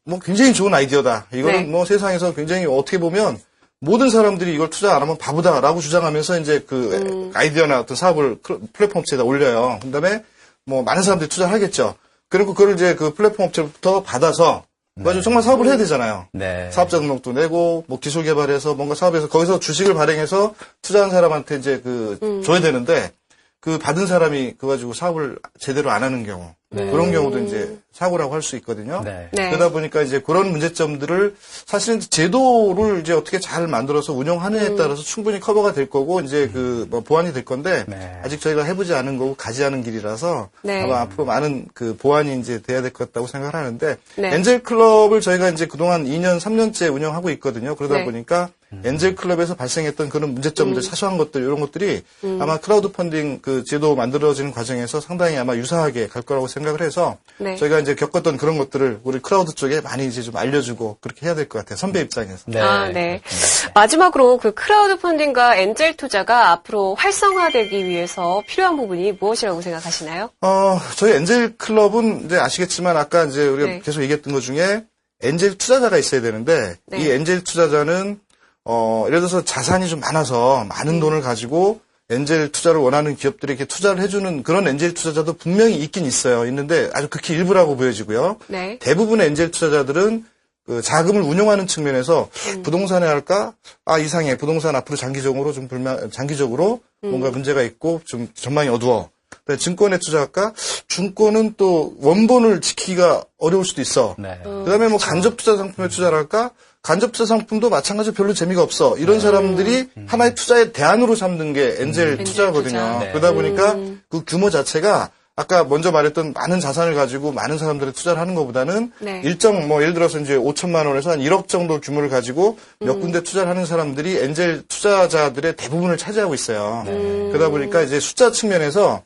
뭐 굉장히 좋은 아이디어다. 이거는 뭐 세상에서 굉장히 어떻게 보면 모든 사람들이 이걸 투자 안 하면 바보다라고 주장하면서 이제 아이디어나 어떤 사업을 플랫폼 업체에다 올려요. 그 다음에 뭐 많은 사람들이 투자를 하겠죠. 그리고 그걸 이제 그 플랫폼 업체부터 받아서 가지고 정말 사업을 해야 되잖아요. 사업자 등록도 내고 뭐 기술 개발해서 뭔가 사업해서 거기서 주식을 발행해서 투자한 사람한테 이제 줘야 되는데 그 받은 사람이 그거 가지고 사업을 제대로 안 하는 경우 그런 경우도 이제 사고라고 할 수 있거든요. 그러다 보니까 이제 그런 문제점들을 사실은 제도를 이제 어떻게 잘 만들어서 운영하느냐에 따라서 충분히 커버가 될 거고 이제 뭐 보완이 될 건데 아직 저희가 해보지 않은 거고 가지 않은 길이라서 아마 앞으로 많은 보완이 이제 돼야 될 것 같다고 생각을 하는데 엔젤 클럽을 저희가 이제 그동안 2년, 3년째 운영하고 있거든요. 그러다 보니까 엔젤 클럽에서 발생했던 그런 문제점들, 사소한 것들, 이런 것들이 아마 크라우드 펀딩 제도 만들어지는 과정에서 상당히 아마 유사하게 갈 거라고 생각을 해서 저희가 이제 겪었던 그런 것들을 우리 크라우드 쪽에 많이 이제 좀 알려주고 그렇게 해야 될 것 같아요. 선배 입장에서. 마지막으로 그 크라우드 펀딩과 엔젤 투자가 앞으로 활성화되기 위해서 필요한 부분이 무엇이라고 생각하시나요? 저희 엔젤 클럽은 이제 아시겠지만 아까 이제 우리가 계속 얘기했던 것 중에 엔젤 투자자가 있어야 되는데 이 엔젤 투자자는 예를 들어서 자산이 좀 많아서 많은 돈을 가지고 엔젤 투자를 원하는 기업들에게 투자를 해주는 그런 엔젤 투자자도 분명히 있긴 있어요. 있는데 아주 극히 일부라고 보여지고요. 대부분의 엔젤 투자자들은 그 자금을 운용하는 측면에서 부동산에 할까? 이상해. 부동산 앞으로 장기적으로 뭔가 문제가 있고 좀 전망이 어두워. 증권에 투자할까? 증권은 또 원본을 지키기가 어려울 수도 있어. 네. 그다음에 뭐 간접 투자 상품에 투자를 할까? 간접 투자 상품도 마찬가지로 별로 재미가 없어. 이런 사람들이 하나의 투자의 대안으로 삼는 게 엔젤 투자거든요. 네. 그러다 보니까 그 규모 자체가 아까 먼저 말했던 많은 자산을 가지고 많은 사람들이 투자를 하는 것보다는 네. 일정 예를 들어서 이제 5천만 원에서 한 1억 정도 규모를 가지고 몇 군데 투자를 하는 사람들이 엔젤 투자자들의 대부분을 차지하고 있어요. 그러다 보니까 이제 숫자 측면에서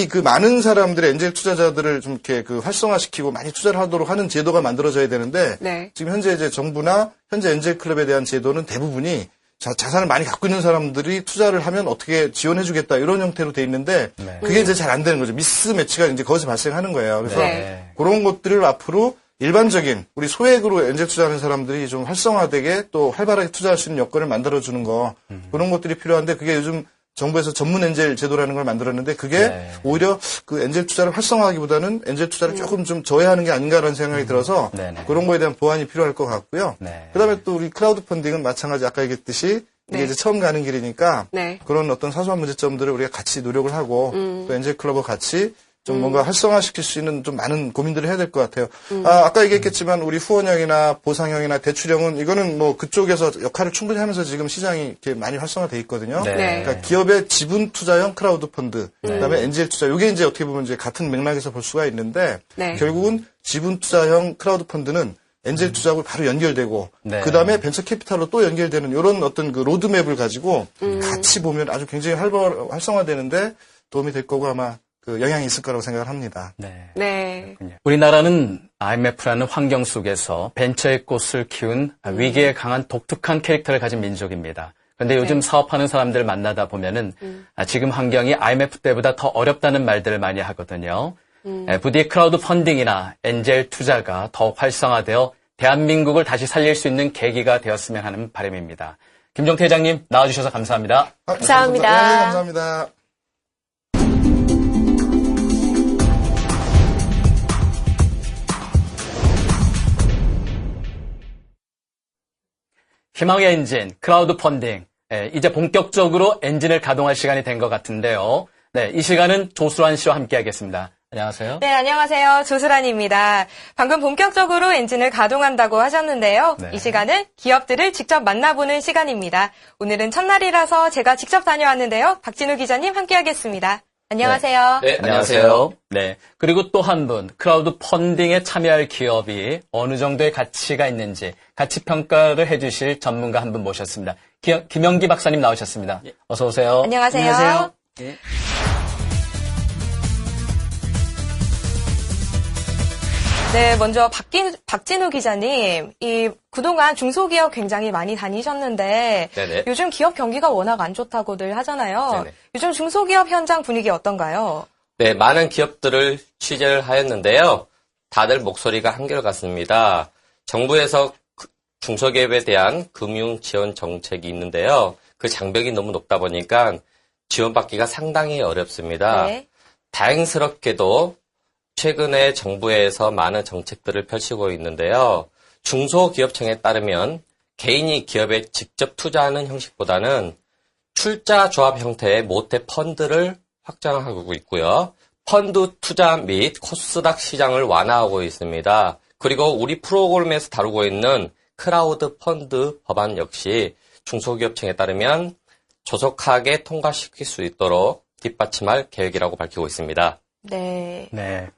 그 많은 사람들의 엔젤 투자자들을 좀 이렇게 활성화시키고 많이 투자를 하도록 하는 제도가 만들어져야 되는데 네. 지금 현재 이제 정부나 현재 엔젤 클럽에 대한 제도는 대부분이 자산을 많이 갖고 있는 사람들이 투자를 하면 어떻게 지원해주겠다 이런 형태로 돼 있는데 네. 그게 이제 잘 안 되는 거죠. 미스매치가 이제 거기서 발생하는 거예요. 그래서 네. 그런 것들을 앞으로 일반적인 우리 소액으로 엔젤 투자하는 사람들이 좀 활성화되게 또 활발하게 투자할 수 있는 여건을 만들어주는 거 그런 것들이 필요한데 그게 요즘 정부에서 전문 엔젤 제도라는 걸 만들었는데 그게 네. 오히려 그 엔젤 투자를 활성화하기보다는 엔젤 투자를 조금 좀 저해하는 게 아닌가라는 생각이 들어서 네네. 그런 거에 대한 보완이 필요할 것 같고요. 네. 그다음에 또 우리 크라우드 펀딩은 마찬가지 아까 얘기했듯이 이게 네. 이제 처음 가는 길이니까 네. 그런 어떤 사소한 문제점들을 우리가 같이 노력을 하고 또 엔젤 클럽과 같이 좀 뭔가 활성화시킬 수 있는 좀 많은 고민들을 해야 될 것 같아요. 아까 얘기했겠지만 우리 후원형이나 보상형이나 대출형은 이거는 뭐 그쪽에서 역할을 충분히 하면서 지금 시장이 이렇게 많이 활성화돼 있거든요. 네. 그러니까 기업의 지분 투자형 크라우드 펀드, 그다음에 엔젤 투자. 이게 이제 어떻게 보면 이제 같은 맥락에서 볼 수가 있는데 네. 결국은 지분 투자형 크라우드 펀드는 엔젤 투자하고 바로 연결되고 네. 그다음에 벤처 캐피탈로 또 연결되는 이런 어떤 그 로드맵을 가지고 같이 보면 아주 굉장히 활성화되는데 도움이 될 거고 아마 그 영향이 있을 거라고 생각을 합니다. 네. 네. 우리나라는 IMF라는 환경 속에서 벤처의 꽃을 키운 위기에 강한 독특한 캐릭터를 가진 민족입니다. 그런데 요즘 네. 사업하는 사람들 만나다 보면은 지금 환경이 IMF 때보다 더 어렵다는 말들을 많이 하거든요. 부디 크라우드 펀딩이나 엔젤 투자가 더 활성화되어 대한민국을 다시 살릴 수 있는 계기가 되었으면 하는 바람입니다. 김종태 회장님 나와주셔서 감사합니다. 감사합니다. 네, 감사합니다. 희망의 엔진, 크라우드 펀딩. 이제 본격적으로 엔진을 가동할 시간이 된 것 같은데요. 네, 이 시간은 조수란 씨와 함께하겠습니다. 안녕하세요. 네, 안녕하세요. 조수란입니다. 방금 본격적으로 엔진을 가동한다고 하셨는데요. 네. 이 시간은 기업들을 직접 만나보는 시간입니다. 오늘은 첫날이라서 제가 직접 다녀왔는데요. 박진우 기자님 함께하겠습니다. 안녕하세요. 네, 안녕하세요. 네. 그리고 또 한 분, 크라우드 펀딩에 참여할 기업이 어느 정도의 가치가 있는지 가치 평가를 해주실 전문가 한 분 모셨습니다. 김영기 박사님 나오셨습니다. 어서 오세요. 안녕하세요. 안녕하세요. 네. 네, 먼저 박진우 기자님, 그동안 중소기업 굉장히 많이 다니셨는데 네네. 요즘 기업 경기가 워낙 안 좋다고들 하잖아요. 네네. 요즘 중소기업 현장 분위기 어떤가요? 네, 많은 기업들을 취재를 하였는데요. 다들 목소리가 한결같습니다. 정부에서 중소기업에 대한 금융 지원 정책이 있는데요. 그 장벽이 너무 높다 보니까 지원받기가 상당히 어렵습니다. 네. 다행스럽게도 최근에 정부에서 많은 정책들을 펼치고 있는데요. 중소기업청에 따르면 개인이 기업에 직접 투자하는 형식보다는 출자조합 형태의 모태 펀드를 확장하고 있고요. 펀드 투자 및 코스닥 시장을 완화하고 있습니다. 그리고 우리 프로그램에서 다루고 있는 크라우드 펀드 법안 역시 중소기업청에 따르면 조속하게 통과시킬 수 있도록 뒷받침할 계획이라고 밝히고 있습니다. 네. 네.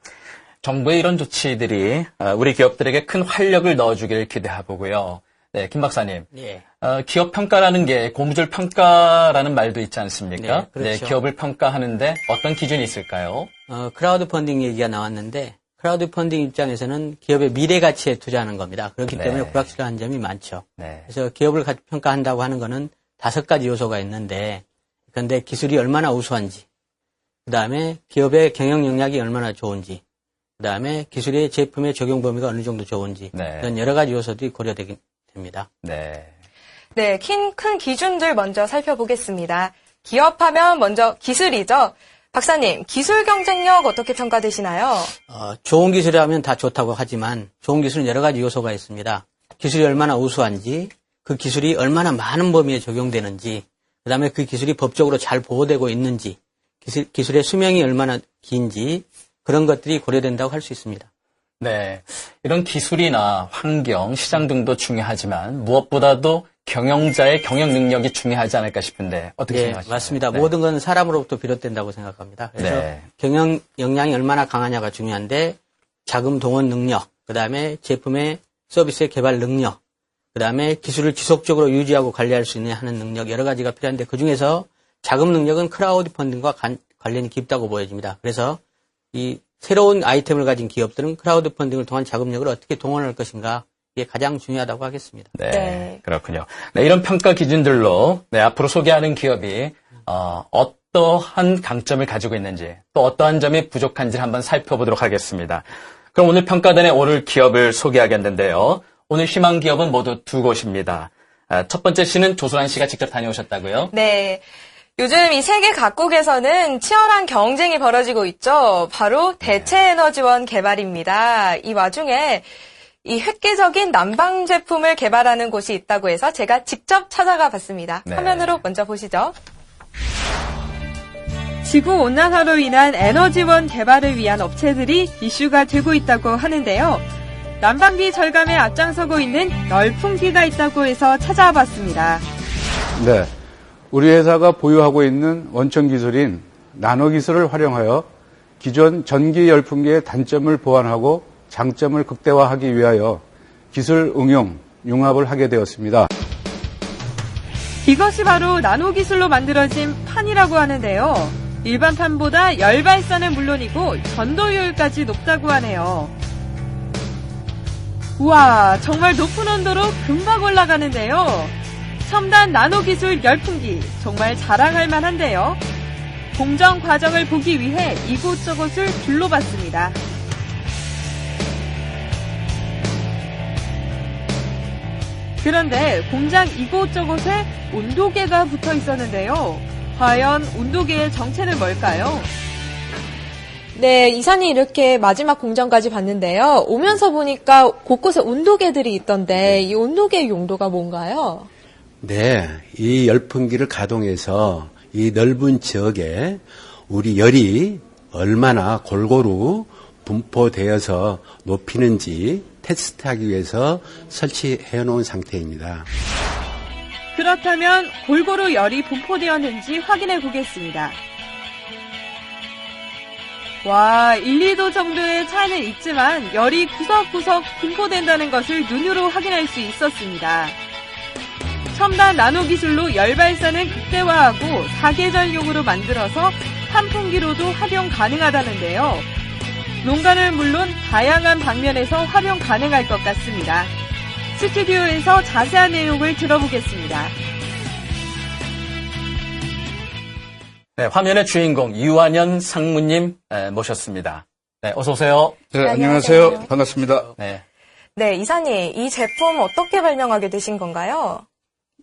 정부의 이런 조치들이 우리 기업들에게 큰 활력을 넣어주기를 기대해보고요. 네, 김 박사님. 네. 기업 평가라는 게 고무줄 평가라는 말도 있지 않습니까? 네, 그렇죠. 네, 기업을 평가하는데 어떤 기준이 있을까요? 크라우드 펀딩 얘기가 나왔는데 크라우드 펀딩 입장에서는 기업의 미래 가치에 투자하는 겁니다. 그렇기 때문에 네. 불확실한 점이 많죠. 네. 그래서 기업을 평가한다고 하는 거는 5가지 요소가 있는데 그런데 기술이 얼마나 우수한지 그다음에 기업의 경영 역량이 얼마나 좋은지, 그다음에 기술의 제품의 적용 범위가 어느 정도 좋은지 네. 이런 여러 가지 요소들이 고려되게 됩니다. 네. 네, 큰 기준들 먼저 살펴보겠습니다. 기업하면 먼저 기술이죠. 박사님, 기술 경쟁력 어떻게 평가되시나요? 좋은 기술이라면 다 좋다고 하지만 좋은 기술은 여러 가지 요소가 있습니다. 기술이 얼마나 우수한지, 그 기술이 얼마나 많은 범위에 적용되는지, 그다음에 그 기술이 법적으로 잘 보호되고 있는지, 기술의 수명이 얼마나 긴지 그런 것들이 고려된다고 할 수 있습니다. 네, 이런 기술이나 환경, 시장 등도 중요하지만 무엇보다도 경영자의 경영 능력이 중요하지 않을까 싶은데 어떻게 생각하십니까? 맞습니다. 네. 모든 건 사람으로부터 비롯된다고 생각합니다. 그래서 경영 역량이 얼마나 강하냐가 중요한데 자금 동원 능력, 그다음에 제품의 서비스의 개발 능력, 그다음에 기술을 지속적으로 유지하고 관리할 수 있는 하는 능력 여러 가지가 필요한데 그중에서 자금 능력은 크라우드 펀딩과 관련이 깊다고 보여집니다. 그래서 이 새로운 아이템을 가진 기업들은 크라우드 펀딩을 통한 자금력을 어떻게 동원할 것인가 이게 가장 중요하다고 하겠습니다. 네, 그렇군요. 네, 이런 평가 기준들로 앞으로 소개하는 기업이 어떠한 강점을 가지고 있는지 또 어떠한 점이 부족한지 한번 살펴보도록 하겠습니다. 그럼 오늘 평가단에 오를 기업을 소개하겠는데요. 오늘 희망 기업은 모두 두 곳입니다. 첫 번째 씨는 조소란 씨가 직접 다녀오셨다고요? 네. 요즘 이 세계 각국에서는 치열한 경쟁이 벌어지고 있죠. 바로 대체 에너지원 개발입니다. 이 와중에 이 획기적인 난방 제품을 개발하는 곳이 있다고 해서 제가 직접 찾아가 봤습니다. 네. 화면으로 먼저 보시죠. 지구온난화로 인한 에너지원 개발을 위한 업체들이 이슈가 되고 있다고 하는데요. 난방비 절감에 앞장서고 있는 열풍기가 있다고 해서 찾아와 봤습니다. 네. 우리 회사가 보유하고 있는 원천 기술인 나노 기술을 활용하여 기존 전기 열풍기의 단점을 보완하고 장점을 극대화하기 위하여 기술 응용, 융합을 하게 되었습니다. 이것이 바로 나노 기술로 만들어진 판이라고 하는데요. 일반 판보다 열 발산은 물론이고 전도 효율까지 높다고 하네요. 우와, 정말 높은 온도로 금방 올라가는데요. 첨단 나노 기술 열풍기, 정말 자랑할 만한데요. 공정 과정을 보기 위해 이곳저곳을 둘러봤습니다. 그런데 공장 이곳저곳에 온도계가 붙어 있었는데요. 과연 온도계의 정체는 뭘까요? 네, 이사님 이렇게 마지막 공정까지 봤는데요. 오면서 보니까 곳곳에 온도계들이 있던데 이 온도계 용도가 뭔가요? 네, 이 열풍기를 가동해서 이 넓은 지역에 우리 열이 얼마나 골고루 분포되어서 높이는지 테스트하기 위해서 설치해 놓은 상태입니다. 그렇다면 골고루 열이 분포되었는지 확인해 보겠습니다. 와, 1, 2도 정도의 차이는 있지만 열이 구석구석 분포된다는 것을 눈으로 확인할 수 있었습니다. 첨단 나노 기술로 열 발산은 극대화하고 사계절용으로 만들어서 환풍기로도 활용 가능하다는데요. 농가는 물론 다양한 방면에서 활용 가능할 것 같습니다. 스튜디오에서 자세한 내용을 들어보겠습니다. 네, 화면의 주인공 유한현 상무님 모셨습니다. 네, 어서 오세요. 네, 안녕하세요. 반갑습니다. 네. 네, 이사님, 이 제품 어떻게 발명하게 되신 건가요?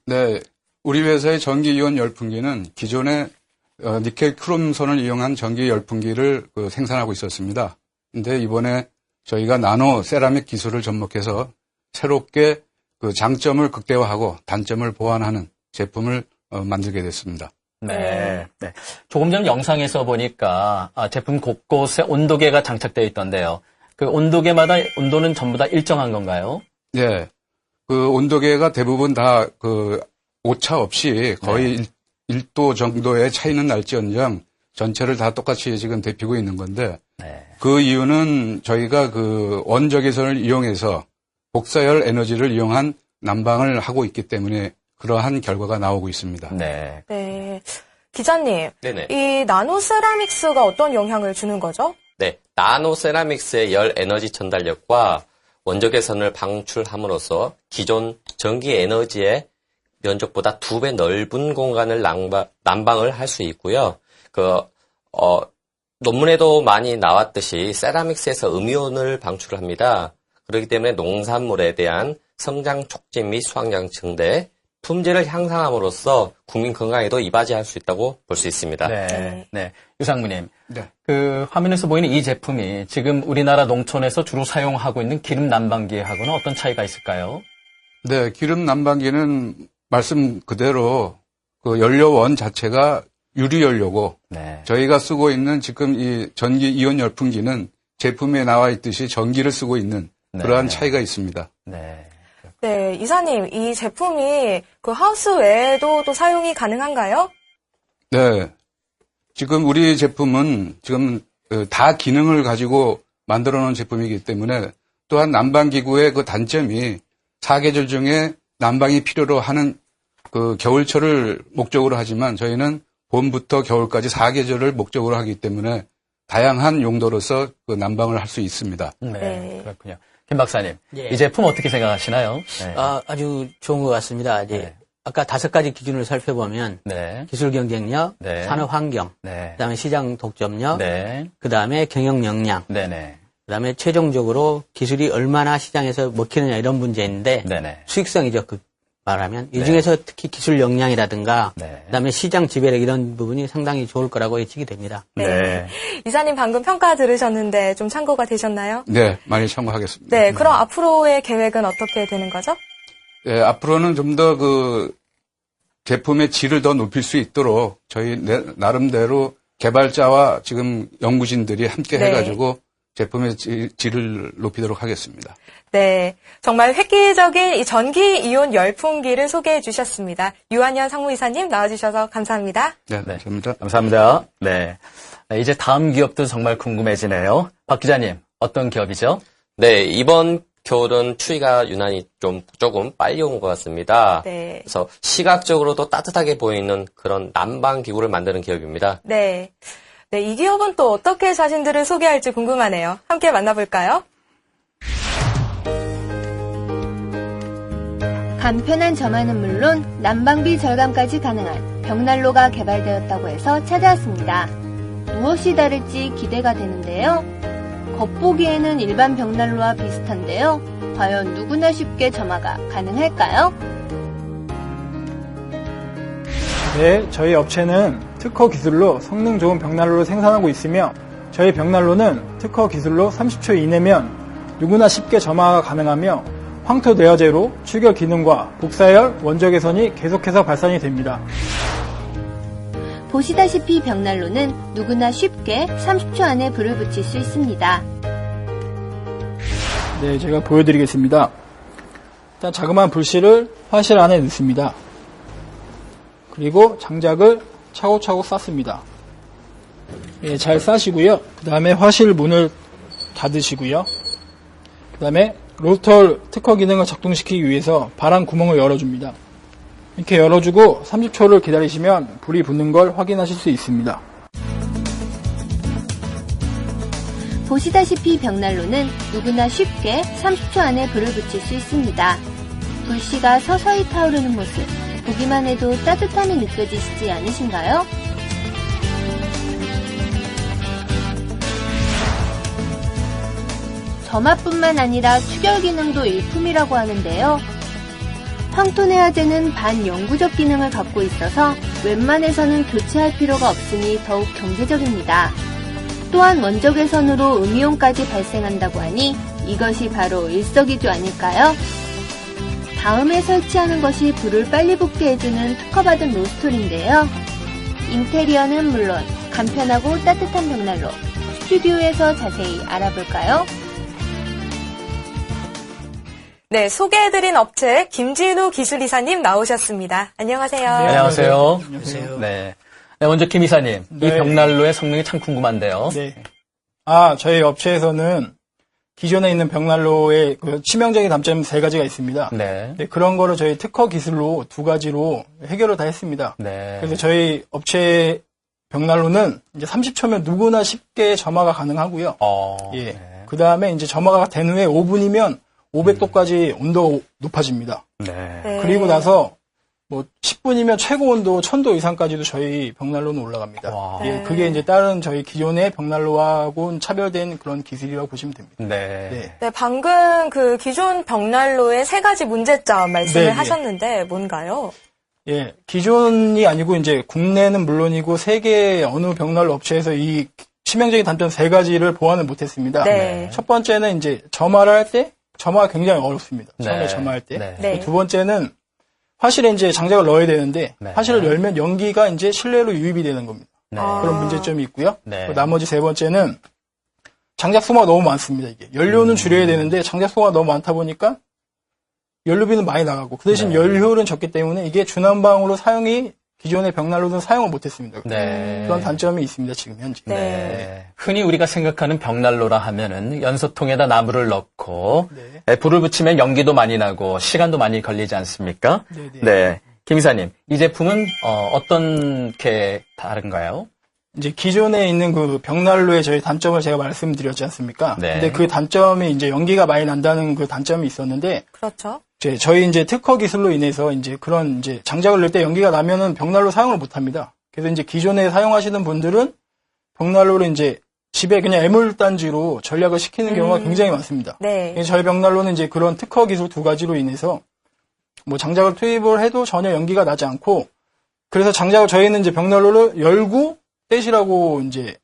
네, 우리 회사의 전기이온 열풍기는 기존의 니켈 크롬선을 이용한 전기 열풍기를 생산하고 있었습니다. 근데 이번에 저희가 나노 세라믹 기술을 접목해서 새롭게 그 장점을 극대화하고 단점을 보완하는 제품을 만들게 됐습니다. 네. 조금 전 영상에서 보니까 제품 곳곳에 온도계가 장착되어 있던데요. 그 온도계마다 온도는 전부 다 일정한 건가요? 네. 그 온도계가 대부분 다 그 오차 없이 거의 1도 정도의 차이는 날지언정 전체를 다 똑같이 지금 데피고 있는 건데 그 이유는 저희가 그 원적외선을 이용해서 복사열 에너지를 이용한 난방을 하고 있기 때문에 그러한 결과가 나오고 있습니다. 네. 기자님, 네네. 이 나노 세라믹스가 어떤 영향을 주는 거죠? 네, 나노 세라믹스의 열 에너지 전달력과 원적외선을 방출함으로써 기존 전기 에너지의 면적보다 2배 넓은 공간을 난방을 할 수 있고요. 논문에도 많이 나왔듯이 세라믹스에서 음이온을 방출을 합니다. 그렇기 때문에 농산물에 대한 성장 촉진 및 수확량 증대, 품질을 향상함으로써 국민 건강에도 이바지할 수 있다고 볼 수 있습니다. 네. 유상무님. 그 화면에서 보이는 이 제품이 지금 우리나라 농촌에서 주로 사용하고 있는 기름 난방기하고는 어떤 차이가 있을까요? 네, 기름 난방기는 말씀 그대로 그 연료원 자체가 유리 연료고 네. 저희가 쓰고 있는 지금 이 전기 이온 열풍기는 제품에 나와 있듯이 전기를 쓰고 있는 그러한 차이가 있습니다. 네. 네, 이사님, 이 제품이 그 하우스 외에도 또 사용이 가능한가요? 네. 지금 우리 제품은 지금 다 기능을 가지고 만들어 놓은 제품이기 때문에 또한 난방기구의 그 단점이 4계절 중에 난방이 필요로 하는 그 겨울철을 목적으로 하지만 저희는 봄부터 겨울까지 4계절을 목적으로 하기 때문에 다양한 용도로서 그 난방을 할 수 있습니다. 네, 그렇군요. 김 박사님, 예. 이 제품 어떻게 생각하시나요? 네. 아주 좋은 것 같습니다. 이제 네. 아까 5가지 기준을 살펴보면 네. 기술 경쟁력, 네. 산업 환경, 네. 그다음에 시장 독점력, 네. 그다음에 경영 역량, 네네. 그다음에 최종적으로 기술이 얼마나 시장에서 먹히느냐 이런 문제인데 네네. 수익성이죠. 그 말하면 이 중에서 특히 기술 역량이라든가 네. 그다음에 시장 지배력 이런 부분이 상당히 좋을 거라고 예측이 됩니다. 네. 이사님 방금 평가 들으셨는데 좀 참고가 되셨나요? 네, 많이 참고하겠습니다. 네, 그럼 앞으로의 계획은 어떻게 되는 거죠? 네, 앞으로는 좀 더 그 제품의 질을 더 높일 수 있도록 저희 나름대로 개발자와 지금 연구진들이 함께 네. 해가지고 제품의 질을 높이도록 하겠습니다. 네, 정말 획기적인 이 전기 이온 열풍기를 소개해 주셨습니다. 유한현 상무이사님 나와주셔서 감사합니다. 네, 감사합니다. 감사합니다. 네, 이제 다음 기업도 정말 궁금해지네요. 박 기자님, 어떤 기업이죠? 네, 이번 겨울은 추위가 유난히 조금 빨리 온 것 같습니다. 네. 그래서 시각적으로도 따뜻하게 보이는 그런 난방 기구를 만드는 기업입니다. 네. 네, 이 기업은 또 어떻게 자신들을 소개할지 궁금하네요. 함께 만나볼까요? 간편한 점화는 물론 난방비 절감까지 가능한 벽난로가 개발되었다고 해서 찾아왔습니다. 무엇이 다를지 기대가 되는데요. 겉보기에는 일반 벽난로와 비슷한데요. 과연 누구나 쉽게 점화가 가능할까요? 네, 저희 업체는 특허 기술로 성능 좋은 벽난로를 생산하고 있으며 저희 벽난로는 특허 기술로 30초 이내면 누구나 쉽게 점화가 가능하며 황토 내화제로 출결 기능과 복사열, 원적 개선이 계속해서 발산이 됩니다. 보시다시피 벽난로는 누구나 쉽게 30초 안에 불을 붙일 수 있습니다. 네, 제가 보여드리겠습니다. 일단 자그마한 불씨를 화실 안에 넣습니다. 그리고 장작을 차곡차곡 쌓습니다. 예, 잘 싸시고요. 그 다음에 화실 문을 닫으시고요. 그 다음에 로스터 특허 기능을 작동시키기 위해서 바람 구멍을 열어줍니다. 이렇게 열어주고 30초를 기다리시면 불이 붙는 걸 확인하실 수 있습니다. 보시다시피 벽난로는 누구나 쉽게 30초 안에 불을 붙일 수 있습니다. 불씨가 서서히 타오르는 모습, 보기만 해도 따뜻함이 느껴지시지 않으신가요? 점화뿐만 아니라 축열 기능도 일품이라고 하는데요. 황토 내화제는 반영구적 기능을 갖고 있어서 웬만해서는 교체할 필요가 없으니 더욱 경제적입니다. 또한 원적 개선으로 음이온까지 발생한다고 하니 이것이 바로 일석이조 아닐까요? 다음에 설치하는 것이 불을 빨리 붙게 해주는 특허받은 로스터인데요. 인테리어는 물론 간편하고 따뜻한 벽난로, 스튜디오에서 자세히 알아볼까요? 네, 소개해드린 업체 김진우 기술이사님 나오셨습니다. 안녕하세요. 네, 안녕하세요. 안녕하세요. 네. 네, 먼저 김 이사님, 네. 이 벽난로의 성능이 참 궁금한데요. 네. 저희 업체에서는 기존에 있는 벽난로의 그 치명적인 단점 3가지가 있습니다. 네. 네, 그런 거를 저희 특허 기술로 2가지로 해결을 다 했습니다. 네. 그래서 저희 업체 벽난로는 이제 30초면 누구나 쉽게 점화가 가능하고요. 예. 네. 그 다음에 이제 점화가 된 후에 5분이면 500도까지 온도가 높아집니다. 네. 그리고 나서 뭐 10분이면 최고 온도 1000도 이상까지도 저희 벽난로는 올라갑니다. 예, 그게 이제 다른 저희 기존의 벽난로하고는 차별된 그런 기술이라고 보시면 됩니다. 네. 네. 네, 방금 그 기존 벽난로의 3가지 문제점 말씀을 하셨는데 뭔가요? 예, 기존이 아니고 이제 국내는 물론이고 세계 어느 벽난로 업체에서 이 치명적인 단점 3가지를 보완을 못했습니다. 네. 첫 번째는 이제 점화를 할 때 점화가 굉장히 어렵습니다. 처음에 점화할 때. 두 번째는 화실에 이제 장작을 넣어야 되는데 화실을 열면 연기가 이제 실내로 유입이 되는 겁니다. 그런 문제점이 있고요. 나머지 세 번째는 장작 소모가 너무 많습니다. 이게 연료는 줄여야 되는데 장작 소모가 너무 많다 보니까 연료비는 많이 나가고 그 대신 연료율은 적기 때문에 이게 주난방으로 사용이 기존의 벽난로는 사용을 못했습니다. 그런 단점이 있습니다. 지금 현재. 흔히 우리가 생각하는 벽난로라 하면은 연소통에다 나무를 넣고 불을 붙이면 연기도 많이 나고 시간도 많이 걸리지 않습니까? 네. 김 이사님, 이 제품은 어떤 게 다른가요? 이제 기존에 있는 그 벽난로의 저희 단점을 제가 말씀드렸지 않습니까? 근데 그 단점이 이제 연기가 많이 난다는 그 단점이 있었는데. 그렇죠. 저희 이제 특허 기술로 인해서 이제 그런 이제 장작을 넣을 때 연기가 나면은 벽난로 사용을 못 합니다. 그래서 이제 기존에 사용하시는 분들은 벽난로를 이제 집에 그냥 애물단지로 전략을 시키는 경우가 굉장히 많습니다. 저희 벽난로는 이제 그런 특허 기술 두 가지로 인해서 뭐 장작을 투입을 해도 전혀 연기가 나지 않고 그래서 저희는 이제 벽난로를 열고 떼시라고 이제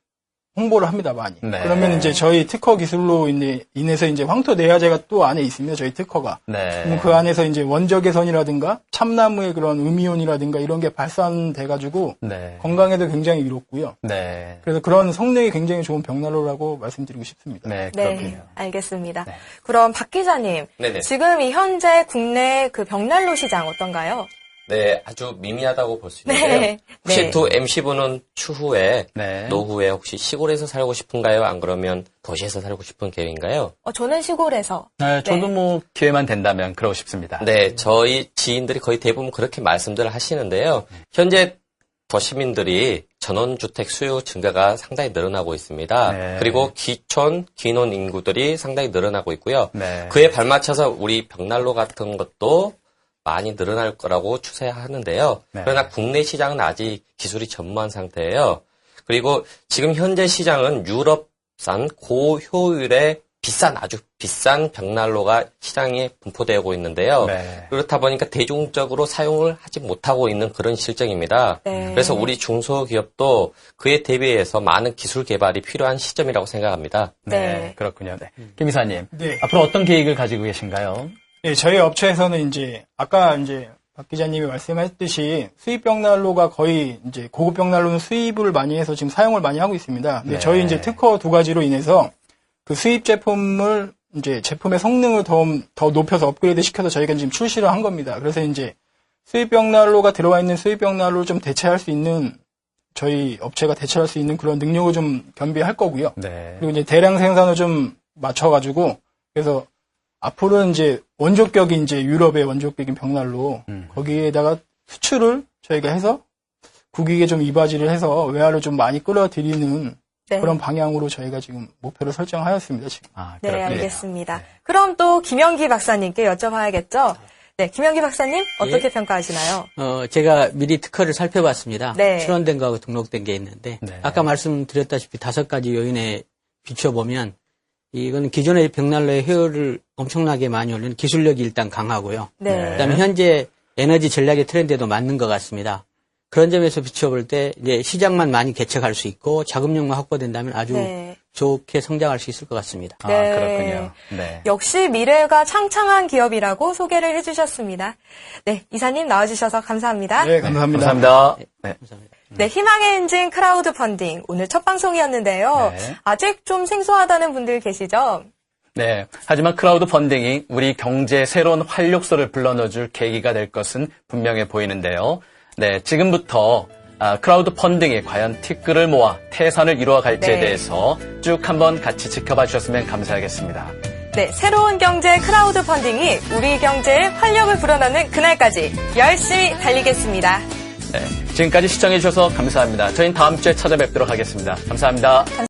홍보를 합니다, 많이. 그러면 이제 저희 특허 기술로 인해서 이제 황토 내화제가 또 안에 있습니다, 저희 특허가. 그럼 그 안에서 이제 원적 개선이라든가 참나무의 그런 음이온이라든가 이런 게 발산돼가지고 건강에도 굉장히 이롭고요. 그래서 그런 성능이 굉장히 좋은 벽난로라고 말씀드리고 싶습니다. 네, 알겠습니다. 그럼 박 기자님, 지금 이 현재 국내 그 벽난로 시장 어떤가요? 네, 아주 미미하다고 볼 수 있는데요. 혹시 두 MC분은 추후에, 노후에 혹시 시골에서 살고 싶은가요? 안 그러면 도시에서 살고 싶은 계획인가요? 저는 시골에서. 저도 뭐 기회만 된다면 그러고 싶습니다. 네, 저희 지인들이 거의 대부분 그렇게 말씀들을 하시는데요. 현재 도시민들이 전원주택 수요 증가가 상당히 늘어나고 있습니다. 그리고 귀촌 인구들이 상당히 늘어나고 있고요. 그에 발맞춰서 우리 벽난로 같은 것도 많이 늘어날 거라고 추세하는데요. 그러나 국내 시장은 아직 기술이 전무한 상태예요. 그리고 지금 현재 시장은 유럽산 고효율의 아주 비싼 벽난로가 시장에 분포되고 있는데요. 그렇다 보니까 대중적으로 사용을 하지 못하고 있는 그런 실정입니다. 그래서 우리 중소기업도 그에 대비해서 많은 기술 개발이 필요한 시점이라고 생각합니다. 그렇군요. 김 이사님, 앞으로 어떤 계획을 가지고 계신가요? 저희 업체에서는 이제 아까 이제 박 기자님이 말씀하셨듯이 수입 벽난로가 거의 이제 고급 벽난로는 수입을 많이 해서 지금 사용을 많이 하고 있습니다. 근데 저희 이제 특허 두 가지로 인해서 그 수입 제품을 이제 제품의 성능을 더 높여서 업그레이드 시켜서 저희가 지금 출시를 한 겁니다. 그래서 이제 수입 벽난로가 들어와 있는 수입 벽난로를 좀 대체할 수 있는 저희 업체가 대체할 수 있는 그런 능력을 좀 겸비할 거고요. 그리고 이제 대량 생산을 좀 맞춰가지고 그래서 앞으로는 이제 원조격이 이제 유럽의 원조격인 벽난로 거기에다가 수출을 저희가 해서 국익에 좀 이바지를 해서 외화를 좀 많이 끌어들이는 그런 방향으로 저희가 지금 목표를 설정하였습니다. 지금. 네, 알겠습니다. 그럼 또 김영기 박사님께 여쭤봐야겠죠? 네, 김영기 박사님 어떻게 평가하시나요? 제가 미리 특허를 살펴봤습니다. 출원된 거하고 등록된 게 있는데 아까 말씀드렸다시피 5가지 요인에 비춰보면 이건 기존의 벽난로의 효율을 엄청나게 많이 올리는 기술력이 일단 강하고요. 그다음에 현재 에너지 전략의 트렌드에도 맞는 것 같습니다. 그런 점에서 비춰볼 때 이제 시장만 많이 개척할 수 있고 자금력만 확보된다면 아주 좋게 성장할 수 있을 것 같습니다. 그렇군요. 역시 미래가 창창한 기업이라고 소개를 해주셨습니다. 네, 이사님 나와주셔서 감사합니다. 네, 감사합니다. 감사합니다. 감사합니다. 네, 희망의 엔진 크라우드 펀딩 오늘 첫 방송이었는데요. 아직 좀 생소하다는 분들 계시죠? 네, 하지만 크라우드 펀딩이 우리 경제에 새로운 활력소를 불러넣어줄 계기가 될 것은 분명해 보이는데요. 네, 지금부터 크라우드 펀딩이 과연 티끌을 모아 태산을 이루어갈지에 대해서 쭉 한번 같이 지켜봐 주셨으면 감사하겠습니다. 네, 새로운 경제 크라우드 펀딩이 우리 경제에 활력을 불어넣는 그날까지 열심히 달리겠습니다. 네, 지금까지 시청해 주셔서 감사합니다. 저희는 다음 주에 찾아뵙도록 하겠습니다. 감사합니다.